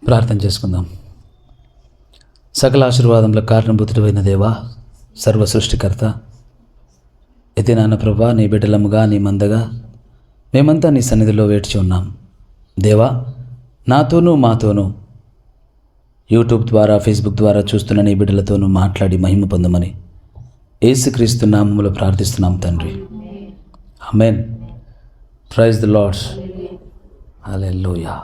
ప్రార్థన చేసుకుందాం. సకల ఆశీర్వాదంలో కారణభూతుడైన దేవా, సర్వ సృష్టికర్త, ఎతి నాన్న ప్రభా, నీ బిడ్డలముగా నీ మందగా మేమంతా నీ సన్నిధిలో వేచి ఉన్నాం. దేవా, నాతోనూ మాతోనూ యూట్యూబ్ ద్వారా ఫేస్బుక్ ద్వారా చూస్తున్న నీ బిడ్డలతోనూ మాట్లాడి మహిమ పొందమని యేసుక్రీస్తు నామములో ప్రార్థిస్తున్నాం తండ్రి. ఆమేన్. Praise the lord. హల్లెలూయా.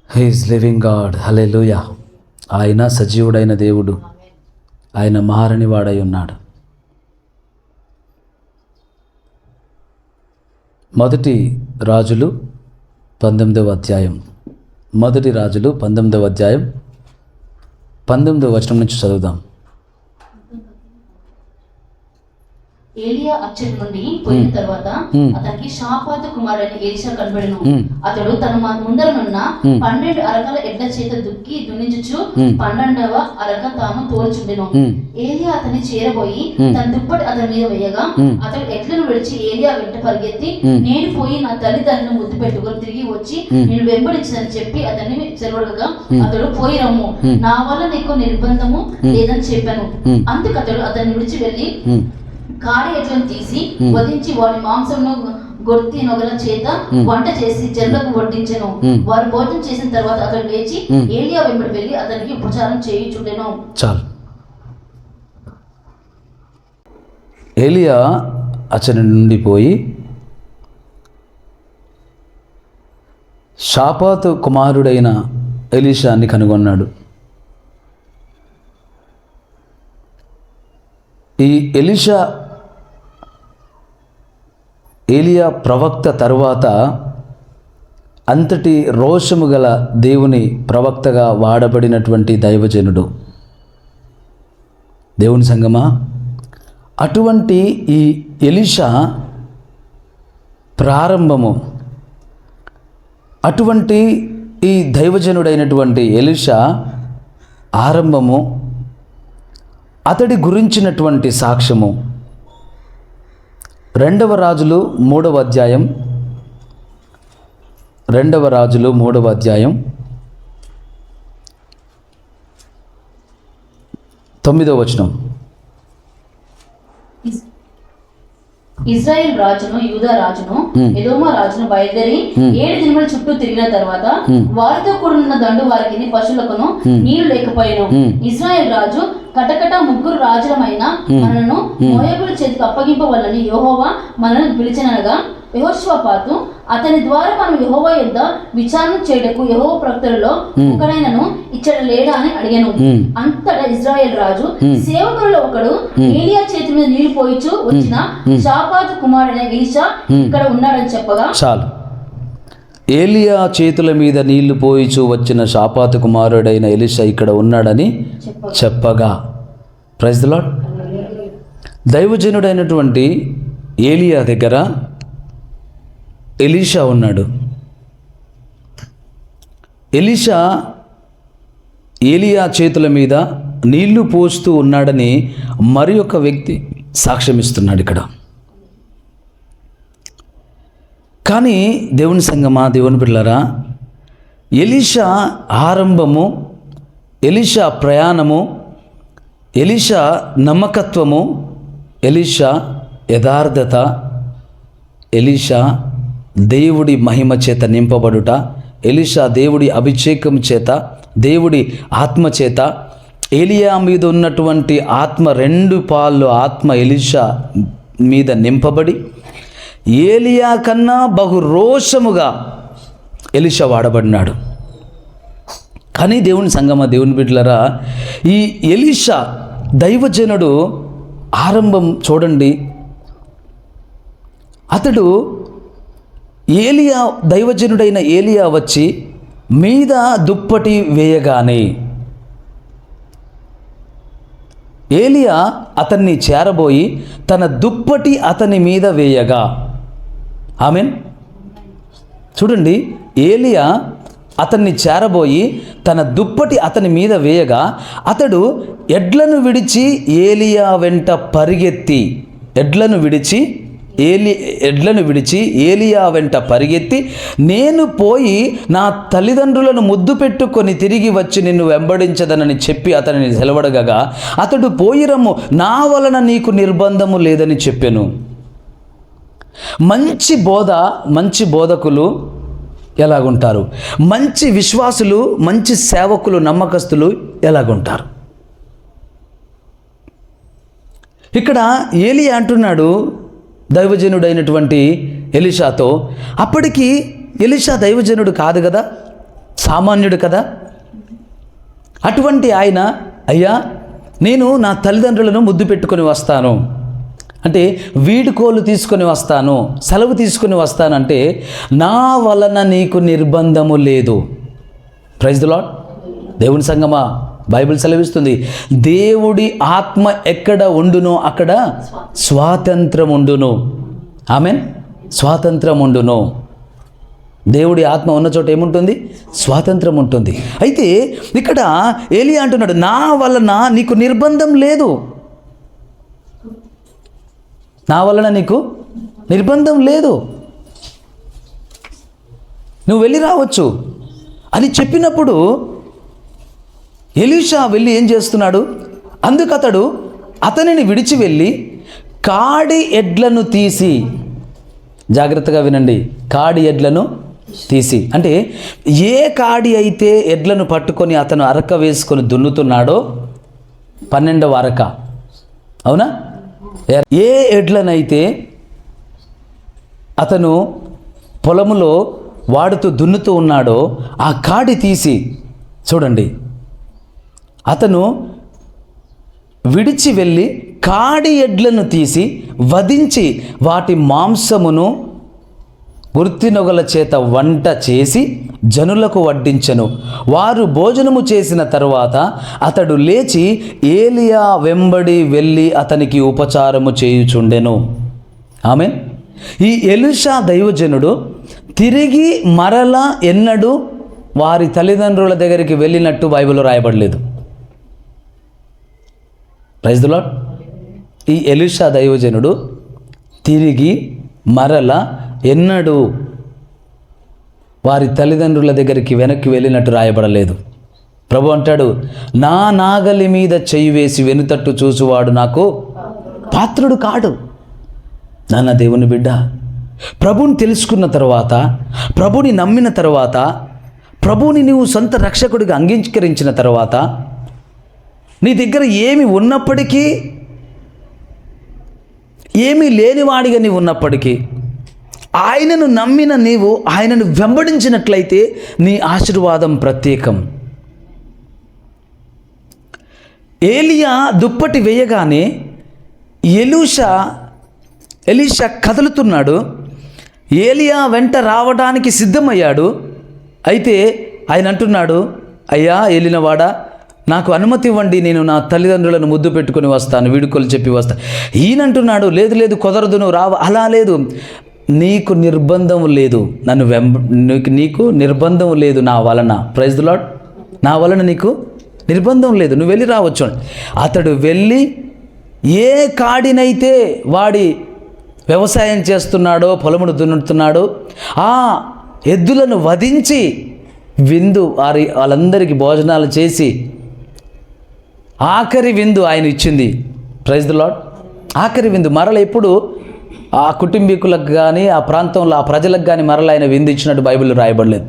He is living god. హల్లెలూయా. ఆయన సజీవుడైన దేవుడు, ఆయన మారని వాడై ఉన్నాడు. మొదటి రాజులు 19వ అధ్యాయం 19వ వచనం నుంచి చదువుదాం. ఏలియా అచ్చటి నుండి పోయిన తర్వాత అతనికి షాఫాతు కుమారుడైన ఎలీషా కనబడెను. అతడు తన ముందరనున్న 12 అరకల ఎడ్ల చేత దున్నించుచు 12వ అరక తాను తోల్చుండెను. ఏలియా అతన్ని చేరబోయి తన దుప్పటి అతని మీద వేయగా అతడు ఎడ్లను విడిచి ఏలియా వెంట పరిగెత్తి, నేను పోయి నా తల్లిదండ్రులను ముద్దు పెట్టుకుని తిరిగి వచ్చి నేను వెంబడించదని చెప్పి అతన్ని చెరవడగా అతడు పోయి రమ్ము, నా వల్ల నీకు నిర్బంధము లేదని చెప్పాను. అందుకు అతడు అతన్ని విడిచి వెళ్లి కాడి ఎడ్లను తీసి వధించి వారి మాంసంను గొర్తి నొగల చేత వంట చేసి జనులకు వడ్డించెను. వారు భోజనం చేసిన తర్వాత అతడు లేచి ఏలియా వెంబడి వెళ్లి అతనికి ఉపచారం చేయుచుండెను. చాలు. ఏలియా అతని నుండి పోయి షాపాతు కుమారుడైన ఎలీషాని కనుగొన్నాడు. ఈ ఏలియా ప్రవక్త తరువాత అంతటి రోషము గల దేవుని ప్రవక్తగా వాడబడినటువంటి దైవజనుడు. దేవుని సంగమా, అటువంటి ఈ ఎలీషా ప్రారంభము, అటువంటి ఈ దైవజనుడైనటువంటి ఎలీషా ఆరంభము, అతడి గురించినటువంటి సాక్ష్యము 2వ రాజులు 3వ అధ్యాయం 9వ వచనం. ఇజ్రాయెల్ రాజును యూదా రాజును ఎదోమా రాజును బయలుదేరి 7 దినముల చుట్టూ తిరిగిన తర్వాత వారితో కూడిన దండు వారికి పశువులకును నీళ్లు లేకపోయాను. ఇజ్రాయెల్ రాజు కటకట 3 రాజులమైన మనను మోయాబుల చేతికి అప్పగింపవలని యెహోవా మనల్ని పిలిచినగా, యెహోషాపాతు అతని ద్వారా మనం యెహోవా యొద్ద విచారణ చేయటకు యెహోవా ప్రవక్తలలో ఒకడైనను ఇచ్చట లేడా అని అడిగాను. అంతటా ఇజ్రాయెల్ రాజు సేవకులలో ఒకడు ఏలియా చేతి మీద నీళ్లు పోయిచు వచ్చిన షాఫాతు కుమారుడైన ఎలీషా ఇక్కడ ఉన్నాడని చెప్పగా, చాలు. ఏలియా చేతుల మీద నీళ్లు పోయిచు వచ్చిన షాఫాతు కుమారుడైన ఎలీషా ఇక్కడ ఉన్నాడని చెప్పగా. Praise the lord. దైవజనుడైనటువంటి ఏలియా దగ్గర ఎలీషా ఉన్నాడు. ఎలీషా ఏలియా చేతుల మీద నీళ్లు పోస్తూ ఉన్నాడని మరి ఒక వ్యక్తి సాక్ష్యమిస్తున్నాడు ఇక్కడ. కానీ దేవుని సంగమా, దేవుని బిడ్డలారా, ఎలీషా ఆరంభము, ఎలీషా ప్రయాణము, ఎలీషా నమ్మకత్వము, ఎలీషా యథార్థత, ఎలీషా దేవుడి మహిమ చేత నింపబడుట, ఎలీషా దేవుడి అభిషేకం చేత, దేవుడి ఆత్మ చేత, ఏలియా మీద ఉన్నటువంటి ఆత్మ 2 పాళ్ళు ఆత్మ ఎలీషా మీద నింపబడి ఏలియా కన్నా బహు రోషముగా ఎలీషా వాడబడినాడు. కానీ దేవుని సంగమ, దేవుని బిడ్డలరా, ఈ ఎలీషా దైవజనుడు ఆరంభం చూడండి. అతడు ఏలియా, దైవజనుడైన ఏలియా వచ్చి మీద దుప్పటి వేయగానే ఏలియా అతన్ని చేరబోయి తన దుప్పటి అతని మీద వేయగా. ఆమేన్. చూడండి, ఏలియా అతన్ని చేరబోయి తన దుప్పటి అతని మీద వేయగా అతడు ఎడ్లను విడిచి ఏలియా వెంట పరిగెత్తి, ఎడ్లను విడిచి ఎడ్లను విడిచి ఏలియా వెంట పరిగెత్తి, నేను పోయి నా తల్లిదండ్రులను ముద్దు పెట్టుకొని తిరిగి వచ్చి నిన్ను వెంబడించదనని చెప్పి అతనిని సెలవడగా, అతడు పోయి రమ్ము, నా వలన నీకు నిర్బంధము లేదని చెప్పెను. మంచి బోధకులు ఎలాగుంటారు? మంచి విశ్వాసులు, మంచి సేవకులు, నమ్మకస్తులు ఎలాగుంటారు? ఇక్కడ ఏలియా అంటున్నాడు దైవజనుడైనటువంటి ఎలీషాతో, అప్పటికి ఎలీషా దైవజనుడు కాదు కదా, సామాన్యుడు కదా. అటువంటి ఆయన, అయ్యా నేను నా తల్లిదండ్రులను ముద్దు పెట్టుకొని వస్తాను అంటే, వీడుకోలు తీసుకొని వస్తాను, సెలవు తీసుకొని వస్తానంటే, నా వలన నీకు నిర్బంధము లేదు. Praise the Lord. దేవుని సంగమా, బైబిల్ సెలవిస్తుంది, దేవుడి ఆత్మ ఎక్కడ ఉండునో అక్కడ స్వాతంత్రం ఉండును. ఆమెన్. స్వాతంత్రం ఉండును. దేవుడి ఆత్మ ఉన్న చోట ఏముంటుంది? స్వాతంత్రం ఉంటుంది. అయితే ఇక్కడ ఏలియా అంటున్నాడు, నా వలన నీకు నిర్బంధం లేదు, నా వలన నీకు నిర్బంధం లేదు, నువ్వు వెళ్ళి రావచ్చు అని చెప్పినప్పుడు ఎలీషా వెళ్ళి ఏం చేస్తున్నాడు? అందుకు అతనిని విడిచి వెళ్ళి కాడి ఎడ్లను తీసి, జాగ్రత్తగా వినండి, కాడి ఎడ్లను తీసి అంటే, ఏ కాడి అయితే ఎడ్లను పట్టుకొని అతను అరక వేసుకొని దున్నుతున్నాడో, 12వ అరక, అవునా? ఏ ఎడ్లనైతే అతను పొలములో వాడుతూ దున్నుతూ ఉన్నాడో ఆ కాడి తీసి, చూడండి, అతను విడిచి వెళ్ళి కాడి ఎడ్లను తీసి వధించి వాటి మాంసమును గుర్తినొగల చేత వంట చేసి జనులకు వడ్డించెను. వారు భోజనము చేసిన తరువాత అతడు లేచి ఏలియా వెంబడి వెళ్ళి అతనికి ఉపచారము చేయుచుండెను. ఆమేన్. ఈ ఎలీషా దైవజనుడు తిరిగి మరలా ఎన్నడూ వారి తల్లిదండ్రుల దగ్గరికి వెళ్ళినట్టు బైబిల్లో రాయబడలేదు. Praise the lord. ఈ ఎలీషా దైవజనుడు తిరిగి మరల ఎన్నడూ వారి తల్లిదండ్రుల దగ్గరికి వెనక్కి వెళ్ళినట్టు రాయబడలేదు. ప్రభు అంటాడు, నా నాగలి మీద చెయ్యి వేసి వెనుతట్టు చూసువాడు నాకు పాత్రుడు కాడు. నాన్న దేవుని బిడ్డ, ప్రభుని తెలుసుకున్న తర్వాత, ప్రభుని నమ్మిన తర్వాత, ప్రభుని నీవు సొంత రక్షకుడిగా అంగీకరించిన తర్వాత, నీ దగ్గర ఏమి ఉన్నప్పటికీ, ఏమీ లేనివాడిగా నీవు ఉన్నప్పటికీ, ఆయనను నమ్మిన నీవు ఆయనను వెంబడించినట్లయితే నీ ఆశీర్వాదం ప్రత్యేకం. ఏలియా దుప్పటి వేయగానే ఎలీషా కదులుతున్నాడు. ఏలియా వెంట రావడానికి సిద్ధమయ్యాడు. అయితే ఆయన అంటున్నాడు, అయ్యా ఏలినవాడా, నాకు అనుమతి ఇవ్వండి, నేను నా తల్లిదండ్రులను ముద్దు పెట్టుకొని వస్తాను, వీడుకోలు చెప్పి వస్తాను. ఈయనంటున్నాడు, లేదు లేదు కుదరదు, నువ్వు రావు. అలా లేదు, నీకు నిర్బంధం లేదు, నీకు నిర్బంధం లేదు నా వలన. Praise the Lord. నా వలన నీకు నిర్బంధం లేదు, నువ్వు వెళ్ళి రావచ్చు. అతడు వెళ్ళి ఏ కాడినైతే వాడి వ్యవసాయం చేస్తున్నాడో, పొలమును దున్నుతున్నాడో ఆ ఎద్దులను వధించి విందు వాళ్ళందరికీ భోజనాలు చేసి ఆఖరి విందు ఆయన ఇచ్చింది. Praise the Lord. ఆఖరి విందు. మరల ఎప్పుడు ఆ కుటుంబీకులకు కానీ, ఆ ప్రాంతంలో ఆ ప్రజలకు కానీ మరల ఆయన విందు ఇచ్చినట్టు బైబిల్లో రాయబడలేదు.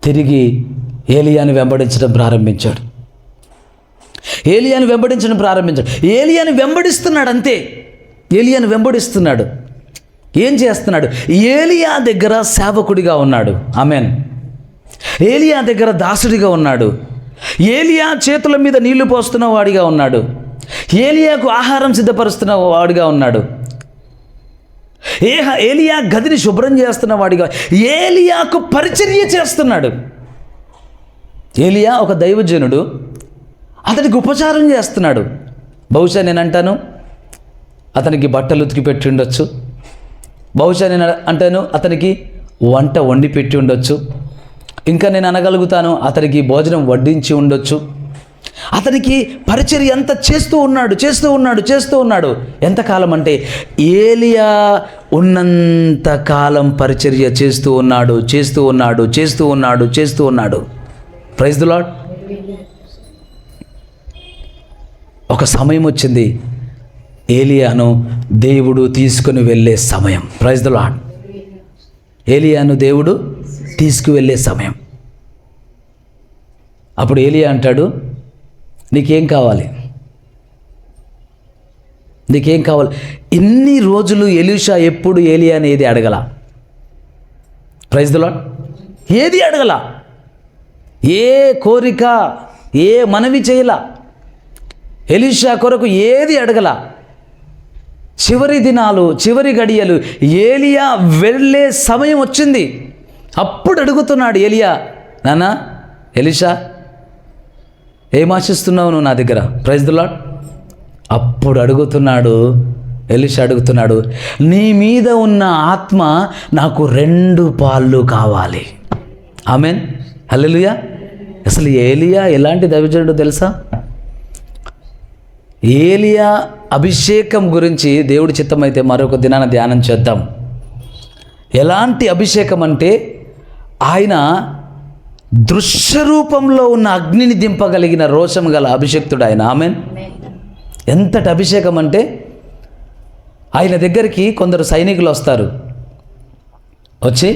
తిరిగి ఏలియాని వెంబడించడం ప్రారంభించాడు. ఏలియాని వెంబడిస్తున్నాడు అంతే. ఏలియాని వెంబడిస్తున్నాడు. ఏం చేస్తున్నాడు? ఏలియా దగ్గర సేవకుడిగా ఉన్నాడు. ఆమేన్. ఏలియా దగ్గర దాసుడిగా ఉన్నాడు. ఏలియా చేతుల మీద నీళ్లు పోస్తున్న వాడిగా ఉన్నాడు. ఏలియాకు ఆహారం సిద్ధపరుస్తున్న వాడిగా ఉన్నాడు. ఏలియా గదిని శుభ్రం చేస్తున్న వాడిగా, ఏలియాకు పరిచర్య చేస్తున్నాడు. ఏలియా ఒక దైవజనుడు, అతనికి ఉపచారం చేస్తున్నాడు. బహుశా నేను అంటాను, అతనికి బట్టలు ఉతికి పెట్టి ఉండొచ్చు. బహుశా నేను అంటాను, అతనికి వంట వండి పెట్టి ఉండొచ్చు. ఇంకా నేను అనగలుగుతాను, అతనికి భోజనం వడ్డించి ఉండొచ్చు. అతనికి పరిచర్య అంతా చేస్తూ ఉన్నాడు. ఎంతకాలం అంటే ఏలియా ఉన్నంత కాలం పరిచర్య చేస్తూ ఉన్నాడు. Praise the lord. ఒక సమయం వచ్చింది, ఏలియాను దేవుడు తీసుకుని వెళ్ళే సమయం. Praise the lord. ఏలియాను దేవుడు తీసుకువెళ్ళే సమయం. అప్పుడు ఏలియా అంటాడు, నీకేం కావాలి? ఇన్ని రోజులు ఎలీషా ఎప్పుడు ఏలియాని ఏది అడగల. Praise the Lord. ఏది అడగల, ఏ కోరిక, ఏ మనవి చేయల, ఎలీషా కొరకు ఏది అడగల. చివరి దినాలు, చివరి గడియలు, ఏలియా వెళ్ళే సమయం వచ్చింది. అప్పుడు అడుగుతున్నాడు ఏలియా, నాన్న ఎలీషా, ఏం ఆశిస్తున్నావు నువ్వు నా దగ్గర? Praise the Lord. అప్పుడు ఎలీషా అడుగుతున్నాడు, నీ మీద ఉన్న ఆత్మ నాకు 2 పాళ్ళు కావాలి. Amen, hallelujah. అసలు ఏలియా ఎలాంటి దైవజనుడో తెలుసా? ఏలియా అభిషేకం గురించి దేవుడి చిత్తమైతే మరొక దినాన ధ్యానం చేద్దాం. ఎలాంటి అభిషేకం అంటే, ఆయన దృశ్య రూపంలో ఉన్న అగ్నిని దింపగలిగిన రోషం గల అభిషేక్తుడు ఆయన. ఆమెన్. ఎంతటి అభిషేకం అంటే, ఆయన దగ్గరికి కొందరు సైనికులు వస్తారు. వచ్చి,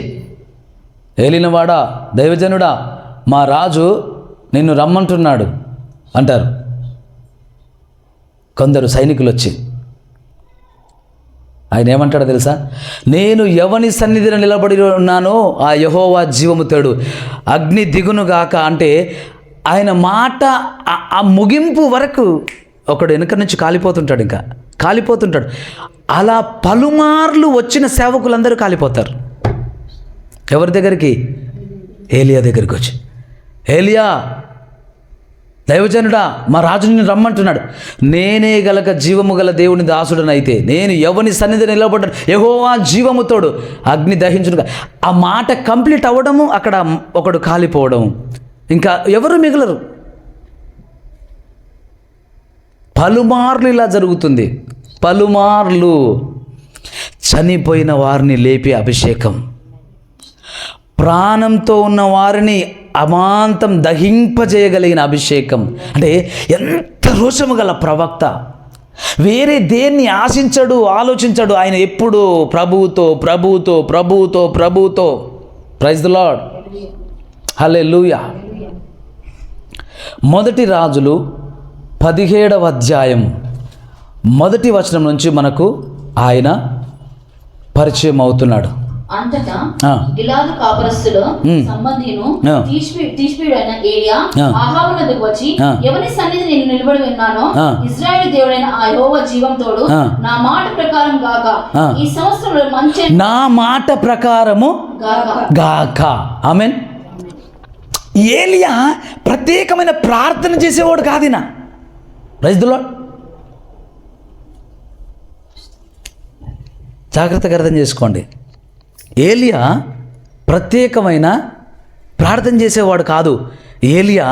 ఏలినవాడా, దైవజనుడా, మా రాజు నిన్ను రమ్మంటున్నాడు అంటారు. కొందరు సైనికులు వచ్చి, ఆయన ఏమంటాడో తెలుసా? నేను ఎవని సన్నిధిని నిలబడి ఉన్నానో ఆ యెహోవా జీవముతోడు, అగ్ని దిగునుగాక అంటే ఆయన మాట ఆ ముగింపు వరకు ఒకడు వెనుక నుంచి కాలిపోతుంటాడు. అలా పలుమార్లు వచ్చిన సేవకులందరూ కాలిపోతారు. ఎవరి దగ్గరికి? ఏలియా దగ్గరికి వచ్చి, ఏలియా దైవజనుడా, మా రాజు నిన్ను రమ్మంటున్నాడు. నేనే గలక జీవము గల దేవుని దాసుడనైతే నేను ఎవని సన్నిధి నిలబడ్డాను, యెహోవా జీవముతోడు, అగ్ని దహించునుగా. ఆ మాట కంప్లీట్ అవ్వడము, అక్కడ ఒకడు కాలిపోవడము, ఇంకా ఎవరు మిగలరు. పలుమార్లు ఇలా జరుగుతుంది. పలుమార్లు చనిపోయిన వారిని లేపే అభిషేకం, ప్రాణంతో ఉన్న వారిని అమాంతం దహింపజేయగలిగిన అభిషేకం. అంటే ఎంత రోషము గల ప్రవక్త! వేరే దేన్ని ఆలోచించడు. ఆయన ఎప్పుడు ప్రభువుతో. ప్రైజ్ ది లార్డ్, హల్లెలూయా. మొదటి రాజులు 17వ అధ్యాయం 1వ వచనం నుంచి మనకు ఆయన పరిచయం అవుతున్నాడు. అంతటా గిలాదు కాపరస్తుల సంబంధిను తీష్బీయుడైన ఏలియా అహాబు వద్దకు వచ్చి, ఎవరి సన్నిధి నేను నిలబడి ఉన్నానో ఇశ్రాయేలు దేవుడైన ఆ యెహోవా జీవంతోడు, నా మాట ప్రకారం గాక ఈ సంవత్సరంలో మంచి, నా మాట ప్రకారము గాక. ఆమెన్. ఏలియా ప్రత్యేకమైన ప్రార్థన చేసేవాడు కాదినా. Praise the lord. జాగ్రత్తగా అర్థం చేసుకోండి. ఏలియా ప్రత్యేకమైన ప్రార్థన చేసేవాడు కాదు. ఏలియా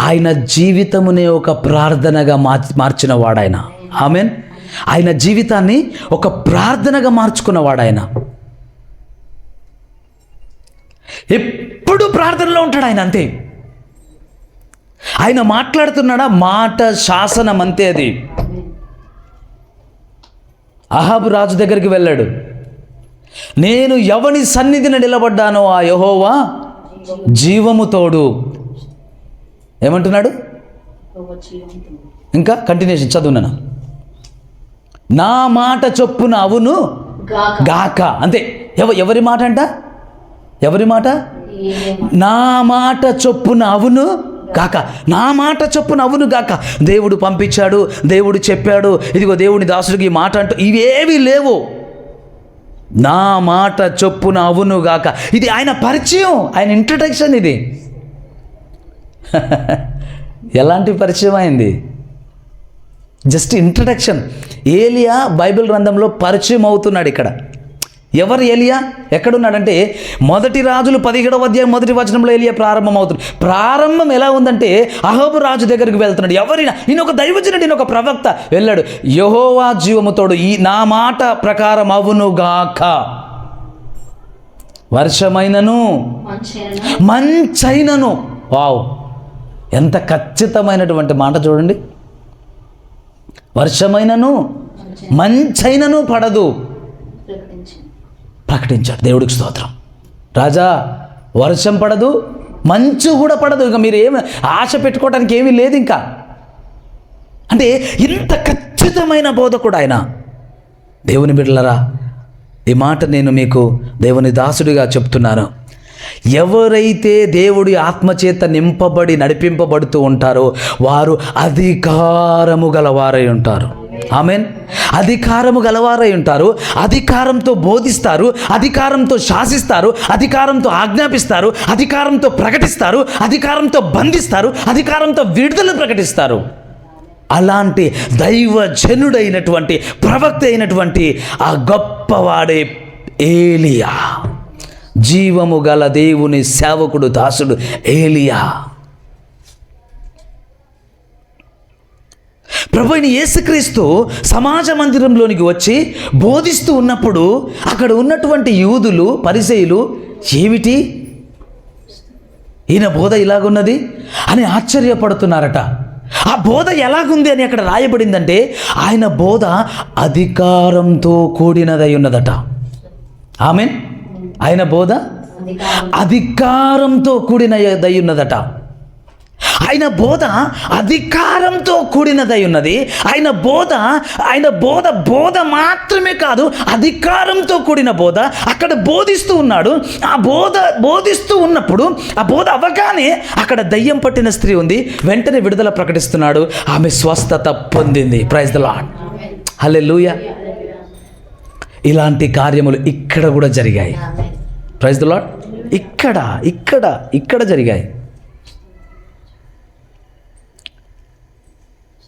ఆయన జీవితమునే ఒక ప్రార్థనగా మార్చినవాడు ఆయన. ఆమెన్. ఆయన జీవితాన్ని ఒక ప్రార్థనగా మార్చుకున్నవాడు ఆయన. ఎప్పుడు ప్రార్థనలో ఉంటాడు ఆయన. అంతే. ఆయన మాట్లాడుతున్నాడా, మాట శాసనం అంతే. అది అహాబు రాజు దగ్గరికి వెళ్ళాడు. నేను ఎవని సన్నిధిని నిలబడ్డానో ఆ యెహోవా జీవముతోడు. ఏమంటున్నాడు ఇంకా? కంటిన్యూషన్ చదువునా. నా మాట చొప్పున అవును గాక. అంతే. ఎవరి మాట అంట? ఎవరి మాట? నా మాట చొప్పున అవును గాక. నా మాట చొప్పున అవును గాక. దేవుడు పంపించాడు, దేవుడు చెప్పాడు, ఇదిగో దేవుని దాసుడికి ఈ మాట అంటూ ఇవేవి లేవు. నా మాట చొప్పున అవును గాక. ఇది ఆయన పరిచయం, ఆయన ఇంట్రడక్షన్. ఇది ఎలాంటి పరిచయం అయింది? Just introduction. ఏలియా బైబిల్ గ్రంథంలో పరిచయం అవుతున్నాడు. ఇక్కడ ఎవరు ఏలియా? ఎక్కడున్నాడంటే మొదటి రాజులు 17వ అధ్యాయం 1వ వచనంలో ఏలియా ప్రారంభమవుతుంది. ప్రారంభం ఎలా ఉందంటే అహాబు రాజు దగ్గరికి వెళ్తున్నాడు. ఎవరైనా ఈయన ఒక దైవజనుడు, ఈయన ఒక ప్రవక్త వెళ్ళాడు. యెహోవా జీవముతోడు ఈ నా మాట ప్రకారం అవునుగాక, వర్షమైనను మంచైనను. వావ్, ఎంత ఖచ్చితమైనటువంటి మాట చూడండి. వర్షమైనను మంచైనను పడదు ప్రకటించాడు. దేవుడికి స్తోత్రం. రాజా, వర్షం పడదు, మంచు కూడా పడదు, ఇక మీరు ఏమి ఆశ పెట్టుకోవడానికి ఏమీ లేదు ఇంకా. అంటే ఇంత ఖచ్చితమైన బోధకుడు ఆయన. దేవుని బిడ్డలారా, ఈ మాట నేను మీకు దేవుని దాసుడిగా చెప్తున్నాను. ఎవరైతే దేవుడి ఆత్మచేత నింపబడి నడిపింపబడుతూ ఉంటారో వారు అధికారము గలవారై ఉంటారు. ఆమెన్. అధికారము గలవారై ఉంటారు. అధికారంతో బోధిస్తారు, అధికారంతో శాసిస్తారు, అధికారంతో ఆజ్ఞాపిస్తారు, అధికారంతో ప్రకటిస్తారు, అధికారంతో బంధిస్తారు, అధికారంతో విడుదల ప్రకటిస్తారు. అలాంటి దైవజనుడైనటువంటి ప్రవక్త అయినటువంటి ఆ గొప్పవాడే ఏలియా, జీవము గల దేవుని సేవకుడు, దాసుడు ఏలియా. ప్రభువైన యేసుక్రీస్తు సమాజ మందిరంలోనికి వచ్చి బోధిస్తూ ఉన్నప్పుడు అక్కడ ఉన్నటువంటి యూదులు, పరిసయ్యులు ఏమిటి ఈయన బోధ ఇలాగున్నది అని ఆశ్చర్యపడుతున్నారట. ఆ బోధ ఎలాగుంది అని అక్కడ రాయబడిందంటే ఆయన బోధ అధికారంతో కూడినదై ఉన్నదట. ఆమెన్. ఆయన బోధ అధికారంతో కూడినదై ఉన్నదట. ఆయన బోధ అధికారంతో కూడినదై ఉన్నది. ఆయన బోధ మాత్రమే కాదు, అధికారంతో కూడిన బోధ. అక్కడ బోధిస్తూ ఉన్నాడు. ఆ బోధిస్తూ ఉన్నప్పుడు ఆ బోధ అవ్వగానే అక్కడ దయ్యం పట్టిన స్త్రీ ఉంది. వెంటనే విడుదల ప్రకటిస్తున్నాడు. ఆమె స్వస్థత పొందింది. Praise the lord. హల్లెలూయా. ఇలాంటి కార్యములు ఇక్కడ కూడా జరిగాయి. Praise the lord. ఇక్కడ జరిగాయి.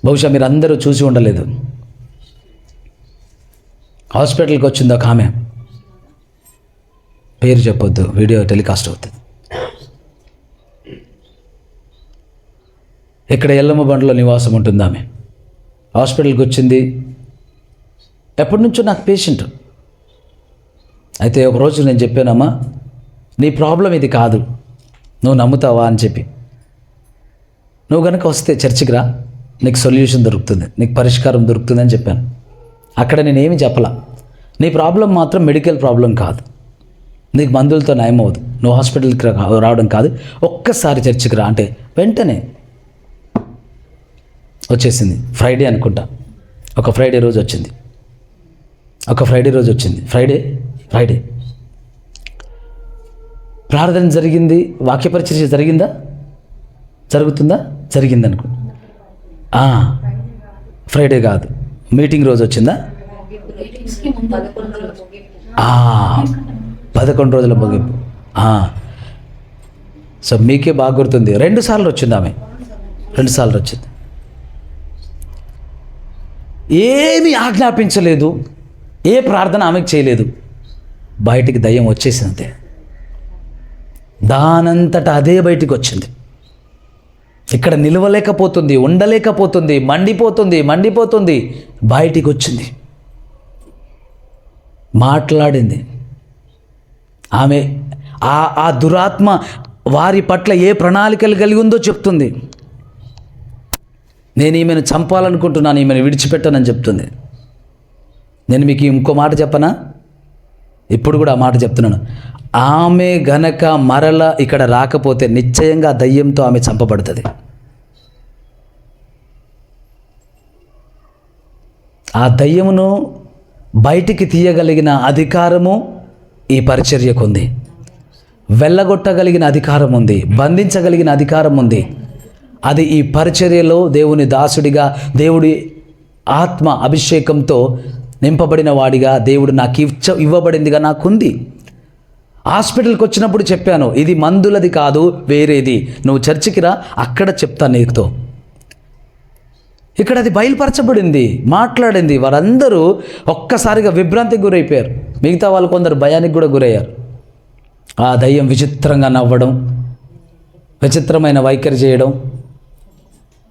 బహుశా మీరు అందరూ చూసి ఉండలేదు. హాస్పిటల్కి వచ్చింది ఒక ఆమె, పేరు చెప్పొద్దు, వీడియో టెలికాస్ట్ అవుతుంది. ఇక్కడ ఎల్లమ్మ బండ్లో నివాసం ఉంటుంది ఆమె. హాస్పిటల్కి వచ్చింది. ఎప్పటి నుంచో నాకు పేషెంట్. అయితే ఒకరోజు నేను చెప్పానమ్మా, నీ ప్రాబ్లం ఇది కాదు, నువ్వు నమ్ముతావా అని చెప్పి, నువ్వు కనుక వస్తే చర్చికి రా, నీకు సొల్యూషన్ దొరుకుతుంది, నీకు పరిష్కారం దొరుకుతుంది అని చెప్పాను. అక్కడ నేనేమి చెప్పలా. నీ ప్రాబ్లం మాత్రం మెడికల్ ప్రాబ్లం కాదు, నీకు మందులతో నయం అవ్వదు, నువ్వు హాస్పిటల్కి రావడం కాదు, ఒక్కసారి చర్చికి రా అంటే వెంటనే వచ్చేసింది. ఫ్రైడే అనుకుంటా, ఒక ఫ్రైడే రోజు వచ్చింది. ఫ్రైడే ప్రార్థన జరిగింది. వాక్యపరిచర్య జరిగిందా? జరుగుతుందా? జరిగింది అనుకుంటా. ఫ్రైడే కాదు, మీటింగ్ రోజు వచ్చిందా? 11 రోజుల ముగింపు. సో మీకే బాగా గుర్తుంది. 2 సార్లు వచ్చింది ఆమె, 2 సార్లు వచ్చింది. ఏమీ ఆజ్ఞాపించలేదు, ఏ ప్రార్థన ఆమెకు చేయలేదు, బయటికి దయ్యం వచ్చేసింది. దానంతటా అదే బయటికి వచ్చింది. ఇక్కడ నిలవలేకపోతుంది, ఉండలేకపోతుంది, మండిపోతుంది, బయటికి వచ్చింది, మాట్లాడింది. ఆమె ఆ దురాత్మ వారి పట్ల ఏ ప్రణాళికలు కలిగి ఉందో చెప్తుంది. నేను ఈమెను చంపాలనుకుంటున్నాను, ఈమెను విడిచిపెట్టానని చెప్తుంది. నేను మీకు ఇంకో మాట చెప్పనా? ఇప్పుడు కూడా ఆ మాట చెప్తున్నాను. ఆమె గనక మరల ఇక్కడ రాకపోతే నిశ్చయంగా దయ్యంతో ఆమె చంపబడుతుంది. ఆ దయ్యమును బయటికి తీయగలిగిన అధికారము ఈ పరిచర్యకు ఉంది. వెళ్ళగొట్టగలిగిన అధికారం ఉంది, బంధించగలిగిన అధికారం ఉంది. అది ఈ పరిచర్యలో దేవుని దాసుడిగా, దేవుడి ఆత్మ అభిషేకంతో నింపబడిన వాడిగా, దేవుడు నాకు ఇవ్వబడిందిగా నాకుంది. హాస్పిటల్కి వచ్చినప్పుడు చెప్పాను, ఇది మందులది కాదు, వేరేది. నువ్వు చర్చికి రా, అక్కడ చెప్తాను నీకుతో. ఇక్కడ అది బయలుపరచబడింది, మాట్లాడింది. వారందరూ ఒక్కసారిగా విభ్రాంతికి గురైపోయారు. మిగతా వాళ్ళు కొందరు భయానికి కూడా గురయ్యారు. ఆ దయ్యం విచిత్రంగా నవ్వడం, విచిత్రమైన వైఖరి చేయడం,